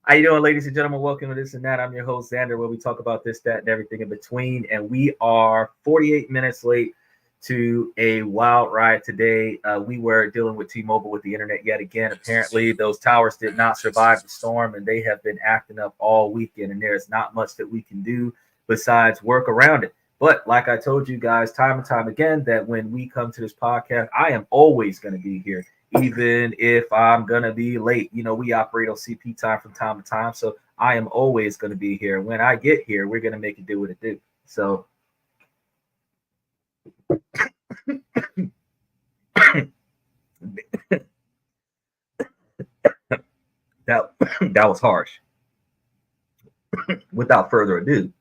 How you doing, ladies and gentlemen? Welcome to This and That. I'm your host, Xander, where we talk about this, that, and everything in between. And we are 48 minutes late to a wild ride today. We were dealing with T-Mobile with the internet yet again. Apparently, those towers did not survive the storm, and they have been acting up all weekend, and there's not much that we can do besides work around it. But like I told you guys time and time again, that when we come to this podcast, I am always going to be here, even if I'm going to be late. You know, we operate on CP time from time to time, so I am always going to be here. When I get here, we're going to make it do what it do. So that was harsh. Without further ado,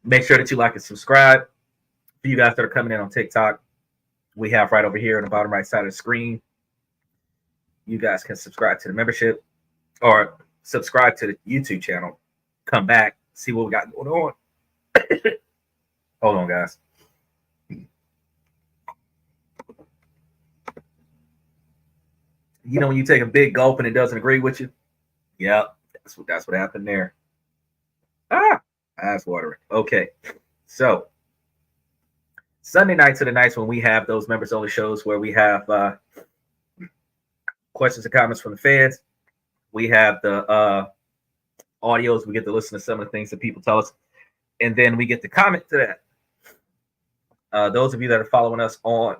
make sure that you like and subscribe. For you guys that are coming in on TikTok, we have right over here on the bottom right side of the screen. You guys can subscribe to the membership or subscribe to the YouTube channel. Come back, see what we got going on. Hold on, guys. You know when you take a big gulp and it doesn't agree with you? Yep, that's what happened there. Eyes watering. Okay, so Sunday nights are the nights when we have those members only shows where we have questions and comments from the fans. We have the audios. We get to listen to some of the things that people tell us, and then we get to comment to that. Those of you that are following us on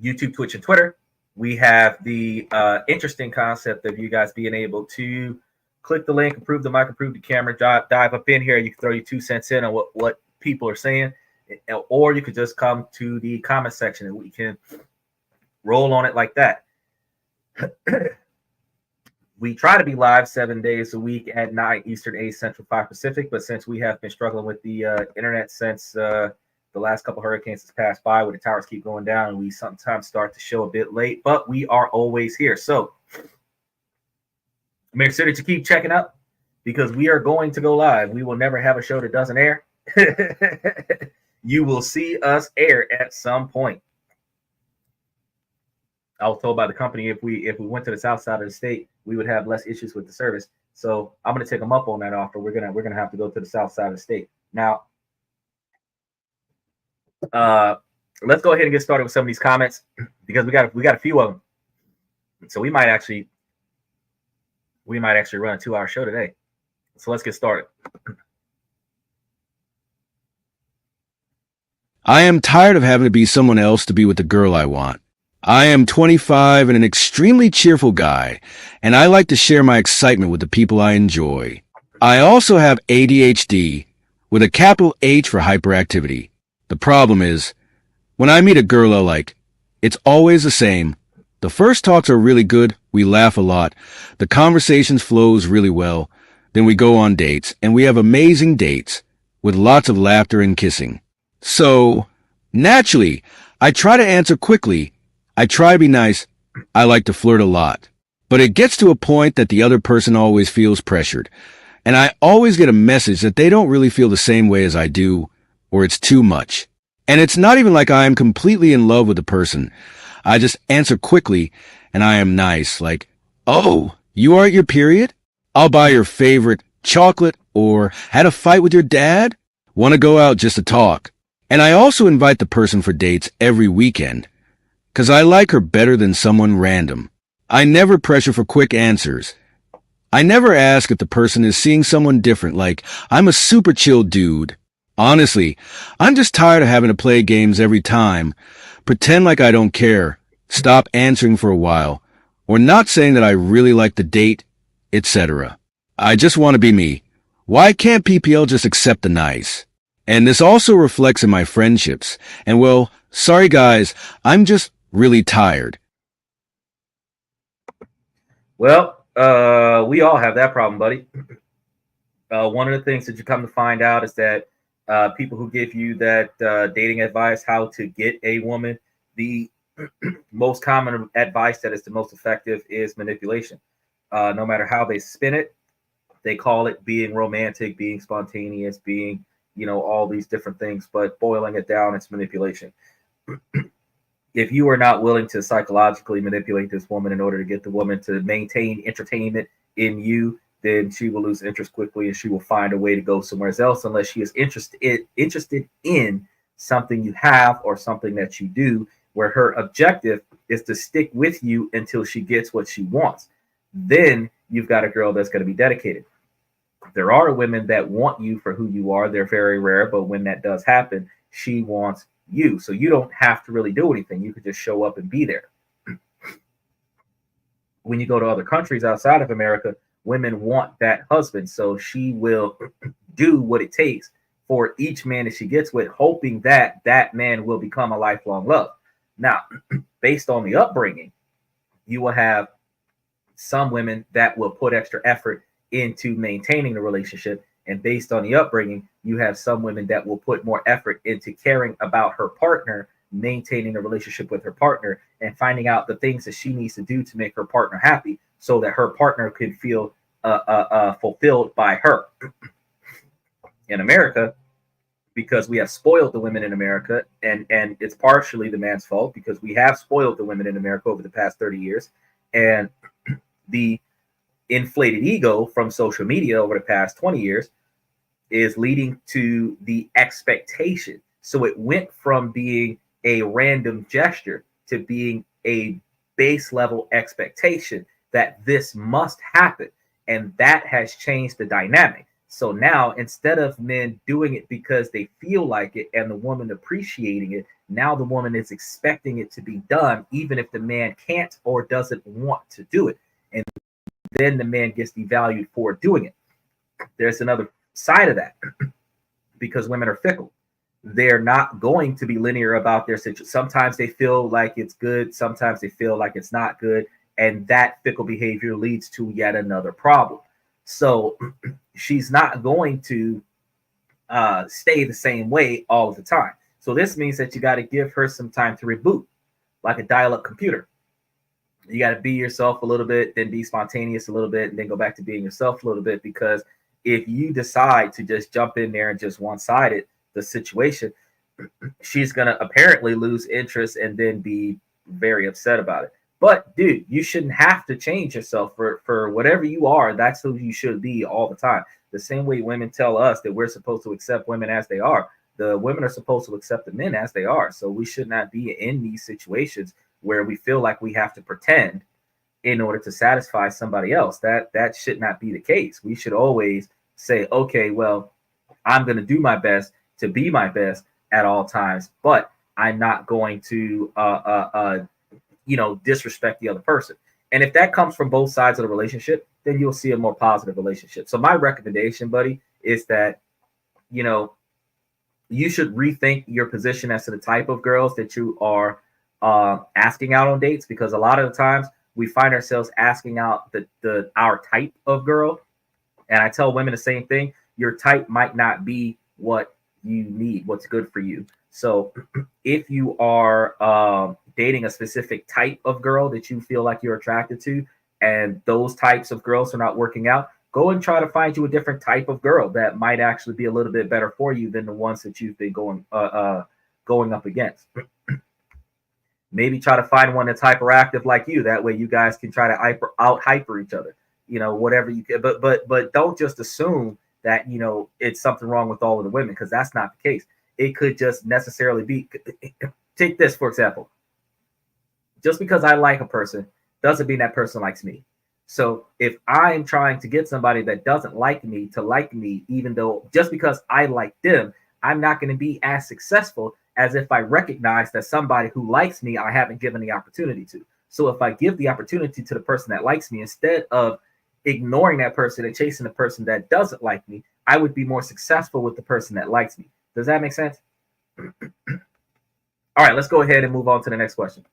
YouTube, Twitch, and Twitter, we have the interesting concept of you guys being able to click the link, approve the mic, approve the camera, dive up in here. You can throw your 2 cents in on what people are saying, or you could just come to the comment section and we can roll on it like that. We try to be live 7 days a week at 9 Eastern, 8 Central, 5 Pacific, but since we have been struggling with the internet since the last couple hurricanes has passed by, where the towers keep going down, and we sometimes start to show a bit late, but we are always here. So make sure that you keep checking up, because we are going to go live. We will never have a show that doesn't air. You will see us air at some point. I was told by the company if we went to the south side of the state, we would have less issues with the service. So I'm going to take them up on that offer. We're gonna have to go to the south side of the state now. Let's go ahead and get started with some of these comments, because we got a few of them. So we might actually run a 2-hour show today. So let's get started. I am tired of having to be someone else to be with the girl I want. I am 25 and an extremely cheerful guy, and I like to share my excitement with the people I enjoy. I also have ADHD, with a capital H for hyperactivity. The problem is, when I meet a girl I like, it's always the same. The first talks are really good, we laugh a lot, the conversations flows really well, then we go on dates, and we have amazing dates, with lots of laughter and kissing. So, naturally, I try to answer quickly, I try to be nice, I like to flirt a lot. But it gets to a point that the other person always feels pressured, and I always get a message that they don't really feel the same way as I do, or it's too much. And it's not even like I am completely in love with the person. I just answer quickly, and I am nice, like, "Oh, you aren't your period? I'll buy your favorite chocolate," or "Had a fight with your dad? Want to go out just to talk?" And I also invite the person for dates every weekend, 'cause I like her better than someone random. I never pressure for quick answers. I never ask if the person is seeing someone different, like, I'm a super chill dude. Honestly, I'm just tired of having to play games every time, pretend like I don't care, stop answering for a while, or not saying that I really like the date, etc. I just want to be me. Why can't PPL just accept the nice? And this also reflects in my friendships. And well, sorry guys, I'm just really tired. Well, we all have that problem, buddy. One of the things that you come to find out is that people who give you that dating advice, how to get a woman, the most common advice that is the most effective is manipulation. No matter how they spin it, they call it being romantic, being spontaneous, being, all these different things. But boiling it down, it's manipulation. if you are not willing to psychologically manipulate this woman in order to get the woman to maintain entertainment in you, then she will lose interest quickly and she will find a way to go somewhere else unless she is interested in something you have or something that you do, where her objective is to stick with you until she gets what she wants. Then you've got a girl that's going to be dedicated. There are women that want you for who you are. They're very rare, but when that does happen, she wants you. So you don't have to really do anything. You could just show up and be there. When you go to other countries outside of America, women want that husband. So she will do what it takes for each man that she gets with, hoping that that man will become a lifelong love. Now, based on the upbringing, you will have some women that will put extra effort into maintaining the relationship. And based on the upbringing, you have some women that will put more effort into caring about her partner, maintaining a relationship with her partner, and finding out the things that she needs to do to make her partner happy so that her partner could feel fulfilled by her. In America, because we have spoiled the women in America, and it's partially the man's fault because we have spoiled the women in America over the past 30 years. And the inflated ego from social media over the past 20 years is leading to the expectation. So it went from being a random gesture to being a base level expectation that this must happen. And that has changed the dynamic. So now, instead of men doing it because they feel like it and the woman appreciating it, now the woman is expecting it to be done, even if the man can't or doesn't want to do it. And then the man gets devalued for doing it. There's another side of that because women are fickle. They're not going to be linear about their situation. Sometimes they feel like it's good. Sometimes they feel like it's not good. And that fickle behavior leads to yet another problem. So she's not going to stay the same way all of the time. So this means that you got to give her some time to reboot, like a dial-up computer. You got to be yourself a little bit, then be spontaneous a little bit, and then go back to being yourself a little bit. Because if you decide to just jump in there and just one-sided the situation, she's going to apparently lose interest and then be very upset about it. But dude, you shouldn't have to change yourself for whatever you are. That's who you should be all the time. The same way women tell us that we're supposed to accept women as they are, the women are supposed to accept the men as they are. So we should not be in these situations where we feel like we have to pretend in order to satisfy somebody else. That should not be the case. We should always say, okay, well, I'm going to do my best to be my best at all times, but I'm not going to disrespect the other person. And if that comes from both sides of the relationship, then you'll see a more positive relationship. So my recommendation, buddy, is that, you should rethink your position as to the type of girls that you are asking out on dates, because a lot of the times we find ourselves asking out our type of girl. And I tell women the same thing. Your type might not be what you need, what's good for you. So if you are dating a specific type of girl that you feel like you're attracted to, and those types of girls are not working out, go and try to find you a different type of girl that might actually be a little bit better for you than the ones that you've been going up against. Maybe try to find one that's hyperactive like you. That way you guys can try to hyper each other. Whatever you can. But don't just assume that it's something wrong with all of the women, because that's not the case. It could just necessarily be. Take this for example. Just because I like a person doesn't mean that person likes me. So if I'm trying to get somebody that doesn't like me to like me, even though just because I like them, I'm not going to be as successful as if I recognize that somebody who likes me, I haven't given the opportunity to. So if I give the opportunity to the person that likes me, instead of ignoring that person and chasing the person that doesn't like me, I would be more successful with the person that likes me. Does that make sense? All right, let's go ahead and move on to the next question.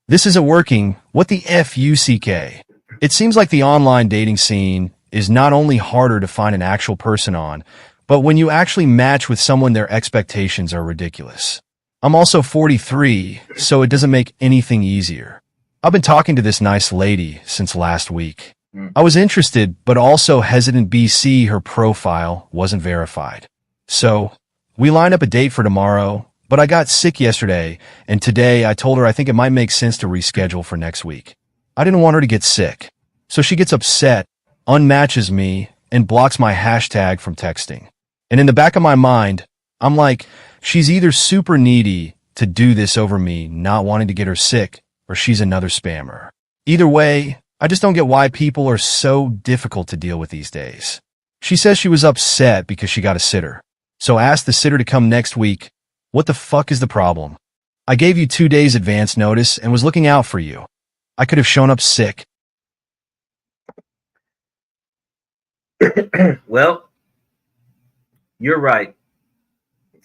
This isn't working. What the F-U-C-K? It seems like the online dating scene is not only harder to find an actual person on, but when you actually match with someone, their expectations are ridiculous. I'm also 43, so it doesn't make anything easier. I've been talking to this nice lady since last week. I was interested, but also hesitant. BC, her profile wasn't verified. So We lined up a date for tomorrow, but I got sick yesterday, and today I told her I think it might make sense to reschedule for next week. I didn't want her to get sick. So she gets upset, unmatches me, and blocks my hashtag from texting. And in the back of my mind, I'm like, she's either super needy to do this over me not wanting to get her sick, or she's another spammer. Either way, I just don't get why people are so difficult to deal with these days. She says she was upset because she got a sitter. So asked the sitter to come next week. What the fuck is the problem? I gave you 2 days advance notice and was looking out for you. I could have shown up sick. Well, you're right.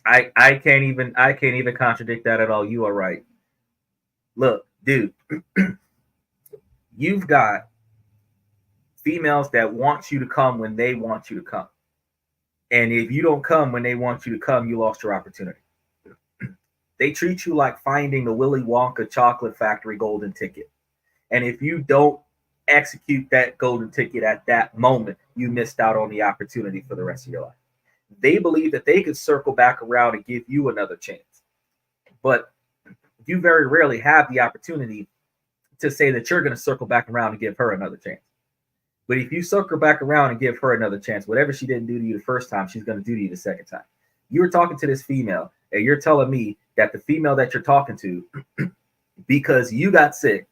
I can't even contradict that at all. You are right. Look, dude, you've got females that want you to come when they want you to come. And if you don't come when they want you to come, you lost your opportunity. They treat you like finding the Willy Wonka chocolate factory golden ticket. And if you don't execute that golden ticket at that moment, you missed out on the opportunity for the rest of your life. They believe that they could circle back around and give you another chance. But you very rarely have the opportunity to say that you're going to circle back around and give her another chance. But if you circle back around and give her another chance, whatever she didn't do to you the first time, she's going to do to you the second time. You were talking to this female, and you're telling me that the female that you're talking to, because you got sick,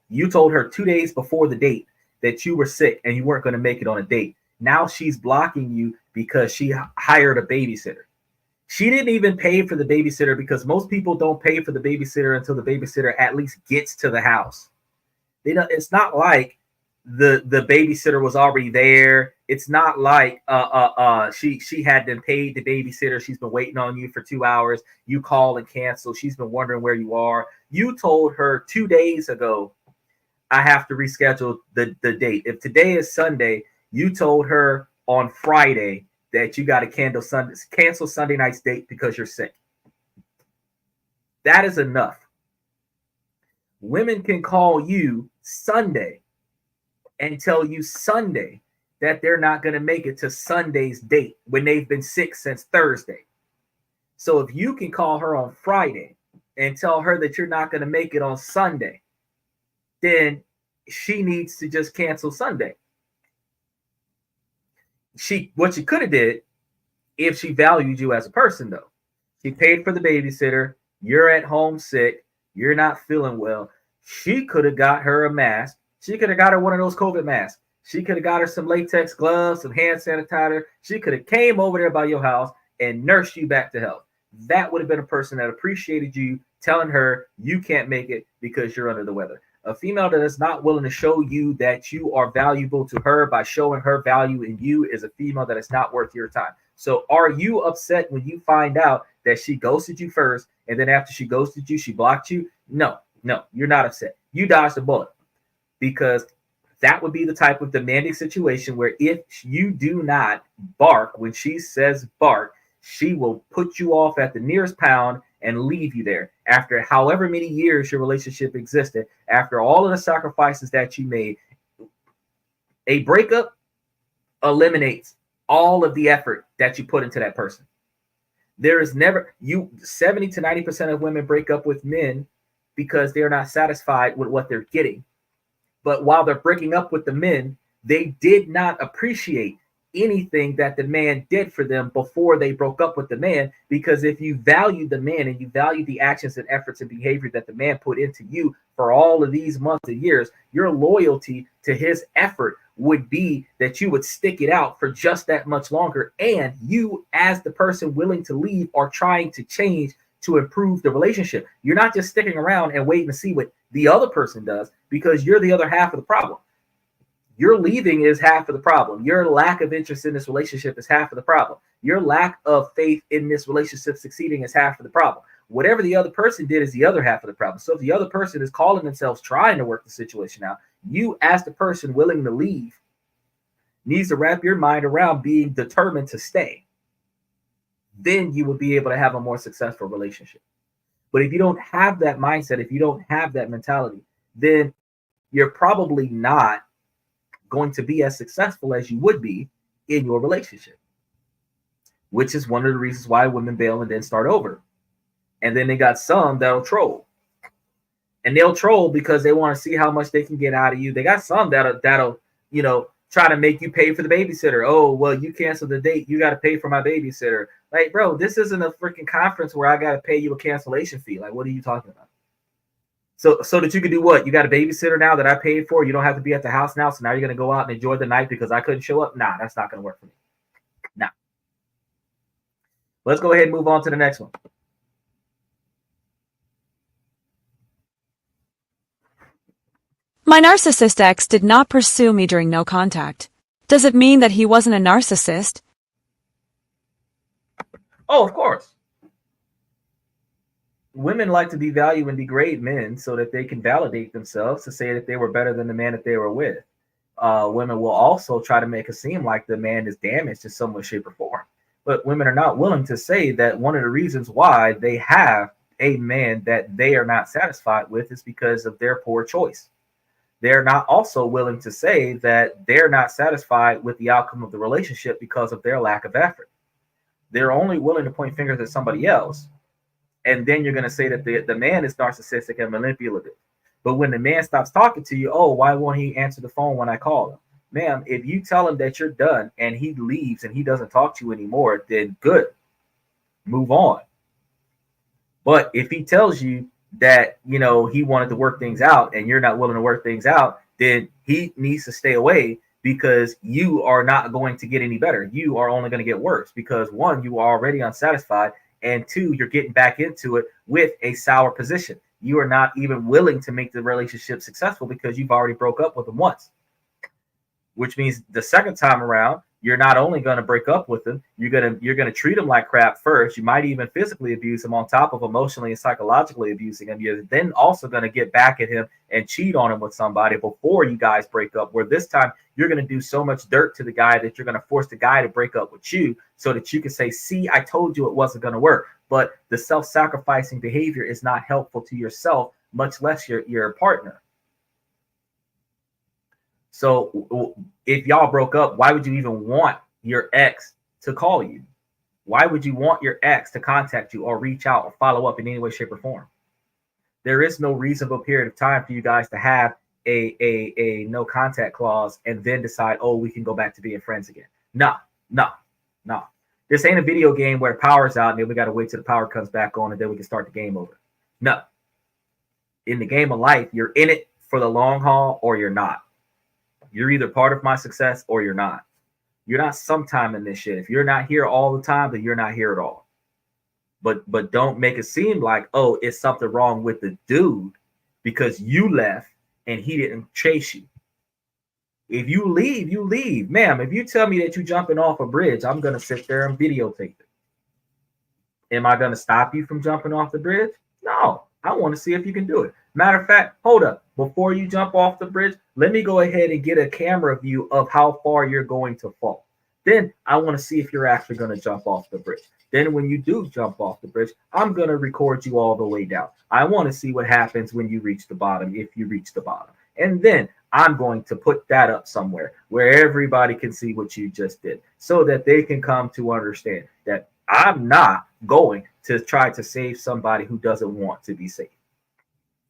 you told her 2 days before the date that you were sick and you weren't going to make it on a date. Now she's blocking you because she hired a babysitter. She didn't even pay for the babysitter, because most people don't pay for the babysitter until the babysitter at least gets to the house. It's not like the babysitter was already there. It's not like she had been paid the babysitter. She's been waiting on you for 2 hours. You call and cancel. She's been wondering where you are. You told her 2 days ago, I have to reschedule the date. If today is Sunday, you told her on Friday that you got to cancel Sunday night's date because you're sick. That is enough. Women can call you Sunday and tell you Sunday that they're not going to make it to Sunday's date when they've been sick since Thursday. So if you can call her on Friday and tell her that you're not going to make it on Sunday, then she needs to just cancel Sunday. What she could have did, if she valued you as a person, though, she paid for the babysitter, you're at home sick, you're not feeling well, she could have got her a mask. She could have got her one of those COVID masks. She could have got her some latex gloves, some hand sanitizer. She could have came over there by your house and nursed you back to health. That would have been a person that appreciated you telling her you can't make it because you're under the weather. A female that is not willing to show you that you are valuable to her by showing her value in you is a female that is not worth your time. So are you upset when you find out that she ghosted you first, and then after she ghosted you, she blocked you? No, you're not upset. You dodged a bullet, because that would be the type of demanding situation where if you do not bark when she says bark, she will put you off at the nearest pound and leave you there after however many years your relationship existed, after all of the sacrifices that you made. A breakup eliminates all of the effort that you put into that person. There is never 70 to 90% of women break up with men because they're not satisfied with what they're getting. But while they're breaking up with the men, they did not appreciate anything that the man did for them before they broke up with the man. Because if you value the man and you value the actions and efforts and behavior that the man put into you for all of these months and years, your loyalty to his effort would be that you would stick it out for just that much longer. And you, as the person willing to leave, are trying to change to improve the relationship. You're not just sticking around and waiting to see what the other person does, because you're the other half of the problem. Your leaving is half of the problem. Your lack of interest in this relationship is half of the problem. Your lack of faith in this relationship succeeding is half of the problem. Whatever the other person did is the other half of the problem. So if the other person is calling themselves trying to work the situation out, you, as the person willing to leave, needs to wrap your mind around being determined to stay. Then you will be able to have a more successful relationship. But if you don't have that mindset, if you don't have that mentality, then you're probably not going to be as successful as you would be in your relationship. which is one of the reasons why women bail and then start over. And then they got some that'll troll. And they'll troll because they want to see how much they can get out of you. They got some that'll try to make you pay for the babysitter. Oh, well, you canceled the date. You got to pay for my babysitter. Like, bro, this isn't a freaking conference where I got to pay you a cancellation fee. Like, what are you talking about? So that you can do what? You got a babysitter now that I paid for. You don't have to be at the house now. So now you're going to go out and enjoy the night because I couldn't show up? Nah, that's not going to work for me. Nah. Let's go ahead and move on to the next one. My narcissist ex did not pursue me during no contact. Does it mean that he wasn't a narcissist? Oh, of course. Women like to devalue and degrade men so that they can validate themselves to say that they were better than the man that they were with. Women will also try to make it seem like the man is damaged in some way, shape, or form. But women are not willing to say that one of the reasons why they have a man that they are not satisfied with is because of their poor choice. They're not also willing to say that they're not satisfied with the outcome of the relationship because of their lack of effort. They're only willing to point fingers at somebody else. And then you're going to say that the man is narcissistic and manipulative. But when the man stops talking to you, oh, why won't he answer the phone when I call him? Ma'am, if you tell him that you're done and he leaves and he doesn't talk to you anymore, then good. Move on. But if he tells you that, he wanted to work things out and you're not willing to work things out, then he needs to stay away because you are not going to get any better. You are only going to get worse because one, you are already unsatisfied, and two, you're getting back into it with a sour position. You are not even willing to make the relationship successful because you've already broke up with him once, which means the second time around, you're not only going to break up with him, you're gonna treat him like crap first. You might even physically abuse him on top of emotionally and psychologically abusing him. You're then also going to get back at him and cheat on him with somebody before you guys break up, where this time you're going to do so much dirt to the guy that you're going to force the guy to break up with you so that you can say, see, I told you it wasn't going to work. But the self-sacrificing behavior is not helpful to yourself, much less your partner. So if y'all broke up, why would you even want your ex to call you? Why would you want your ex to contact you or reach out or follow up in any way, shape, or form? There is no reasonable period of time for you guys to have a no contact clause and then decide, oh, we can go back to being friends again. No. This ain't a video game where the power's out and then we got to wait till the power comes back on and then we can start the game over. No. In the game of life, you're in it for the long haul or you're not. You're either part of my success or you're not. You're not sometime in this shit. If you're not here all the time, then you're not here at all. But don't make it seem like, oh, it's something wrong with the dude because you left and he didn't chase you. If you leave, you leave. Ma'am, if you tell me that you're jumping off a bridge, I'm going to sit there and videotape it. Am I going to stop you from jumping off the bridge? No. I want to see if you can do it. Matter of fact, hold up. Before you jump off the bridge, let me go ahead and get a camera view of how far you're going to fall. Then I want to see if you're actually going to jump off the bridge. Then when you do jump off the bridge, I'm going to record you all the way down. I want to see what happens when you reach the bottom, if you reach the bottom. And then I'm going to put that up somewhere where everybody can see what you just did so that they can come to understand that I'm not going to try to save somebody who doesn't want to be saved.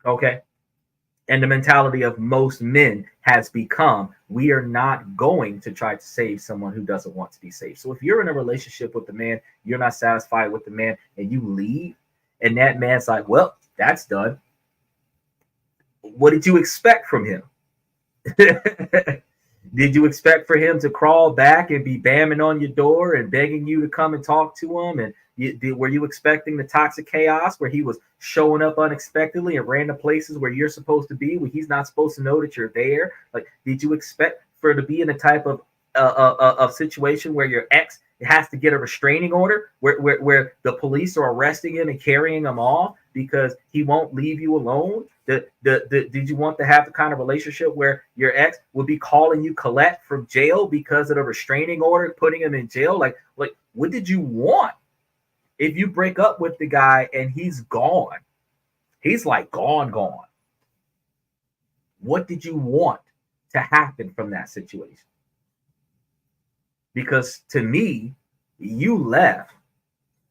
Okay? And the mentality of most men has become, we are not going to try to save someone who doesn't want to be saved. So if you're in a relationship with the man, you're not satisfied with the man, and you leave, and that man's like, well, that's done. What did you expect from him? Did you expect for him to crawl back and be bamming on your door and begging you to come and talk to him? And were you expecting the toxic chaos where he was showing up unexpectedly in random places where you're supposed to be, where he's not supposed to know that you're there? Like, did you expect for it to be in a type of situation where your ex has to get a restraining order, where the police are arresting him and carrying him off because he won't leave you alone? Did you want to have the kind of relationship where your ex would be calling you collect from jail because of the restraining order, putting him in jail? Like what did you want? If you break up with the guy and he's gone, he's like gone. What did you want to happen from that situation? Because to me, You left.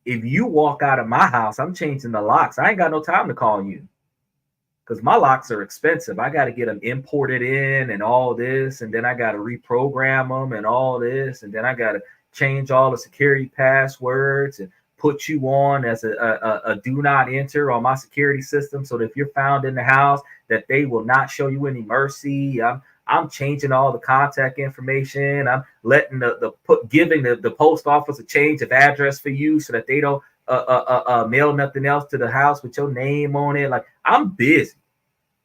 If you walk out of my house, I'm changing the locks. I ain't got no time to call you because my locks are expensive. I got to get them imported in and all this, and then I got to reprogram them and all this, and then I got to change all the security passwords and put you on as a do not enter on my security system, so that if you're found in the house, that they will not show you any mercy. I'm changing all the contact information. I'm letting giving the post office a change of address for you so that they don't mail nothing else to the house with your name on it. Like, I'm busy.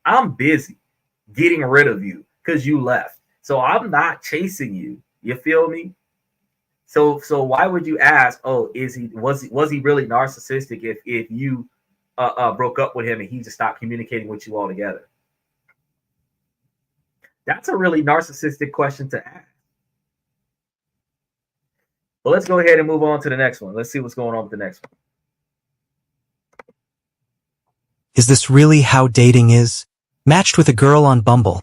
I'm busy getting rid of you because you left. So I'm not chasing you. You feel me? So why would you ask, oh, was he really narcissistic if you broke up with him and he just stopped communicating with you altogether? That's a really narcissistic question to ask. Well, let's go ahead and move on to the next one. Let's see what's going on with the next one. Is this really how dating is? Matched with a girl on Bumble.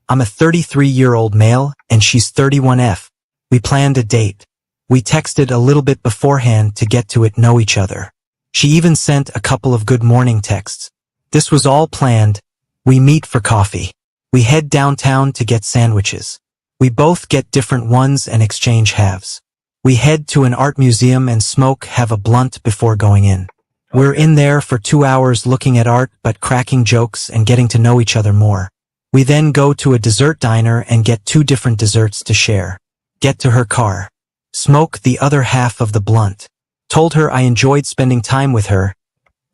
I'm a 33-year-old male and she's 31F. We planned a date. We texted a little bit beforehand to get to know each other. She even sent a couple of good morning texts. This was all planned. We meet for coffee. We head downtown to get sandwiches. We both get different ones and exchange halves. We head to an art museum and have a blunt before going in. We're in there for 2 hours looking at art but cracking jokes and getting to know each other more. We then go to a dessert diner and get 2 different desserts to share. Get to her car. Smoke the other half of the blunt. Told her I enjoyed spending time with her,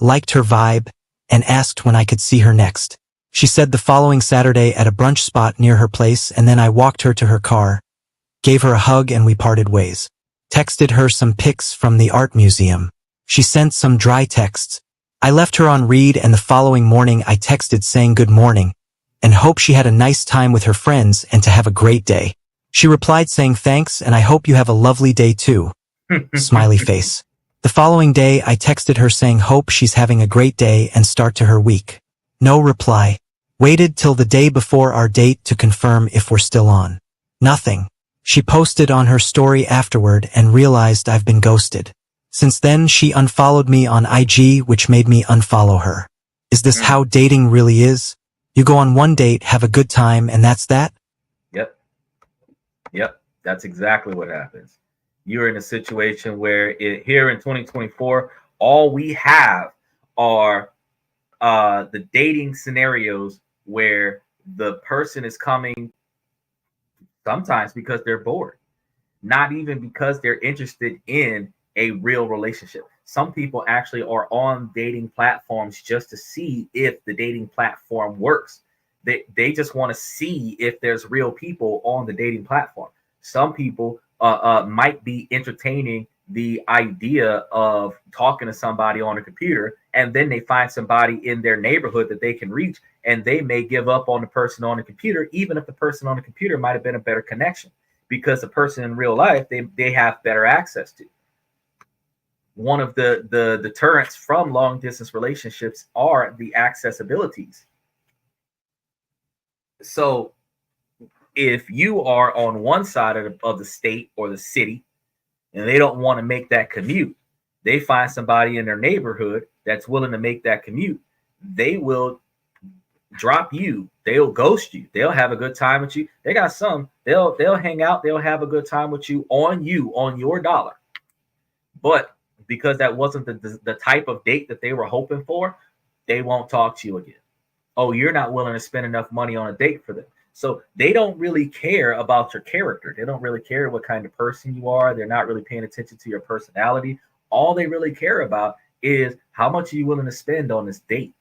liked her vibe, and asked when I could see her next. She said the following Saturday at a brunch spot near her place, and then I walked her to her car, gave her a hug, and we parted ways. Texted her some pics from the art museum. She sent some dry texts. I left her on read, and the following morning I texted saying good morning and hope she had a nice time with her friends and to have a great day. She replied saying thanks and I hope you have a lovely day too. Smiley face. The following day I texted her saying hope she's having a great day and start to her week. No reply. Waited till the day before our date to confirm if we're still on. Nothing. She posted on her story afterward and realized I've been ghosted. Since then she unfollowed me on IG, which made me unfollow her. Is this how dating really is? You go on one date, have a good time, and that's that? Yep. That's exactly what happens. You're in a situation where here in 2024, all we have are the dating scenarios where the person is coming sometimes because they're bored, not even because they're interested in a real relationship. Some people actually are on dating platforms just to see if the dating platform works. They just want to see if there's real people on the dating platform. Some people might be entertaining the idea of talking to somebody on a computer, and then they find somebody in their neighborhood that they can reach, and they may give up on the person on the computer, even if the person on the computer might have been a better connection, because the person in real life they have better access to. One of the deterrents from long distance relationships are the accessibilities. So if you are on one side of the state or the city and they don't want to make that commute, they find somebody in their neighborhood that's willing to make that commute, they will drop you. They'll ghost you. They'll have a good time with you. They got some. They'll hang out. They'll have a good time with you on your dollar. But because that wasn't the type of date that they were hoping for, they won't talk to you again. Oh, you're not willing to spend enough money on a date for them. So they don't really care about your character. They don't really care what kind of person you are. They're not really paying attention to your personality. All they really care about is how much are you willing to spend on this date.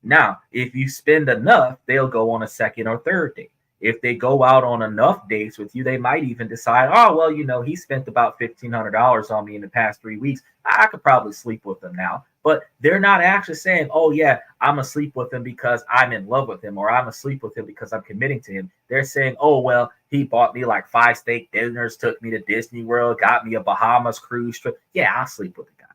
Now, if you spend enough, they'll go on a second or third date. If they go out on enough dates with you, they might even decide, oh, well, he spent about $1,500 on me in the past 3 weeks. I could probably sleep with him now. But they're not actually saying, oh, yeah, I'm going to sleep with him because I'm in love with him, or I'm going to sleep with him because I'm committing to him. They're saying, oh, well, he bought me like 5 steak dinners, took me to Disney World, got me a Bahamas cruise trip. Yeah, I'll sleep with the guy.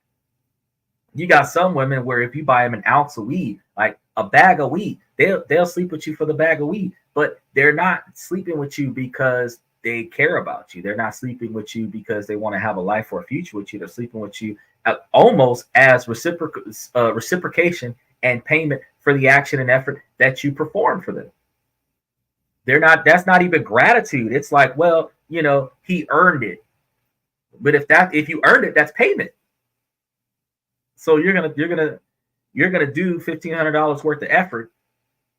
You got some women where if you buy them an ounce of weed, like a bag of weed, they'll sleep with you for the bag of weed, but they're not sleeping with you because they care about you. They're not sleeping with you because they want to have a life or a future with you. They're sleeping with you almost as reciprocation and payment for the action and effort that you perform for them. That's not even gratitude. It's like, well, he earned it. But if you earned it, that's payment. So you're gonna do $1,500 worth of effort,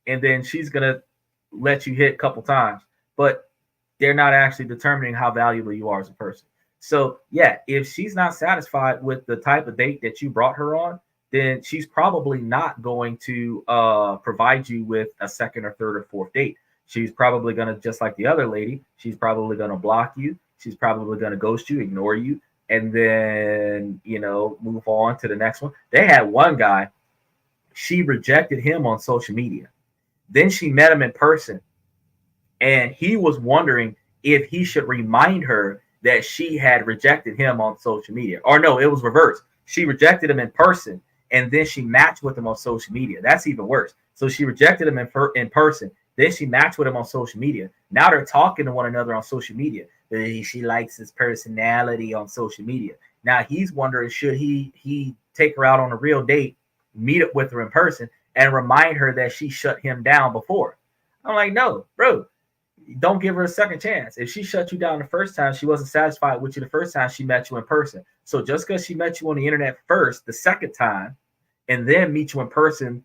and then she's gonna let you hit a couple times, but they're not actually determining how valuable you are as a person. So yeah, if she's not satisfied with the type of date that you brought her on, then she's probably not going to provide you with a second or third or fourth date. She's probably going to, just like the other lady, she's probably going to block you. She's probably going to ghost you, ignore you, and then, move on to the next one. They had one guy, she rejected him on social media. Then she met him in person, and he was wondering if he should remind her that she had rejected him on social media. Or no, it was reversed. She rejected him in person, and then she matched with him on social media. That's even worse. So she rejected him in person. Then she matched with him on social media. Now they're talking to one another on social media. She likes his personality on social media. Now he's wondering, should he take her out on a real date, meet up with her in person, and remind her that she shut him down before? I'm like, no, bro, don't give her a second chance. If she shut you down the first time, she wasn't satisfied with you the first time she met you in person. So just because she met you on the internet first, the second time, and then meet you in person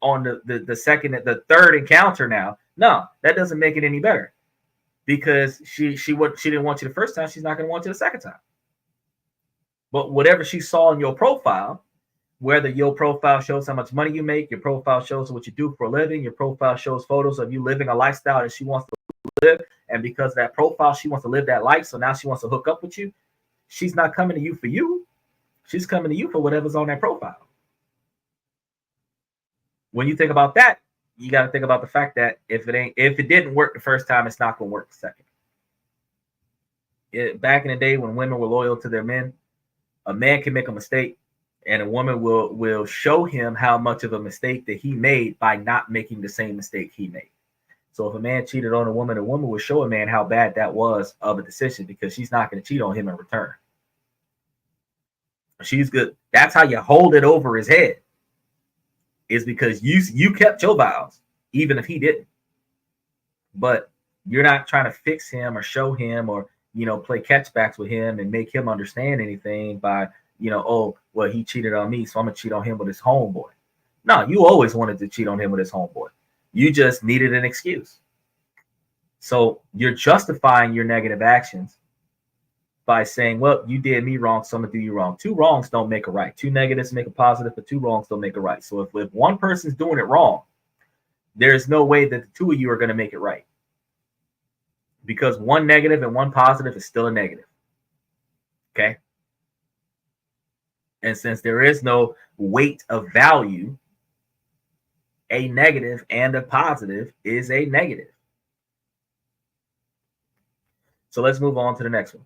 on the third encounter now, no, that doesn't make it any better, because she didn't want you the first time, she's not going to want you the second time. But whatever she saw in your profile, whether your profile shows how much money you make, your profile shows what you do for a living, your profile shows photos of you living a lifestyle that she wants to live, and because of that profile, she wants to live that life, so now she wants to hook up with you. She's not coming to you for you. She's coming to you for whatever's on that profile. When you think about that, you got to think about the fact that if it didn't work the first time, it's not going to work the second. Back in the day when women were loyal to their men, a man can make a mistake, and a woman will show him how much of a mistake that he made by not making the same mistake he made. So if a man cheated on a woman will show a man how bad that was of a decision, because she's not going to cheat on him in return. She's good. That's how you hold it over his head, is because you kept your vows, even if he didn't. But you're not trying to fix him or show him or, play catchbacks with him and make him understand anything by, oh, well, he cheated on me, so I'm going to cheat on him with his homeboy. No, you always wanted to cheat on him with his homeboy. You just needed an excuse. So you're justifying your negative actions by saying, well, you did me wrong, so I'm going to do you wrong. Two wrongs don't make a right. Two negatives make a positive, but two wrongs don't make a right. So if one person's doing it wrong, there's no way that the two of you are going to make it right. Because one negative and one positive is still a negative. Okay? And since there is no weight of value, a negative and a positive is a negative. So let's move on to the next one.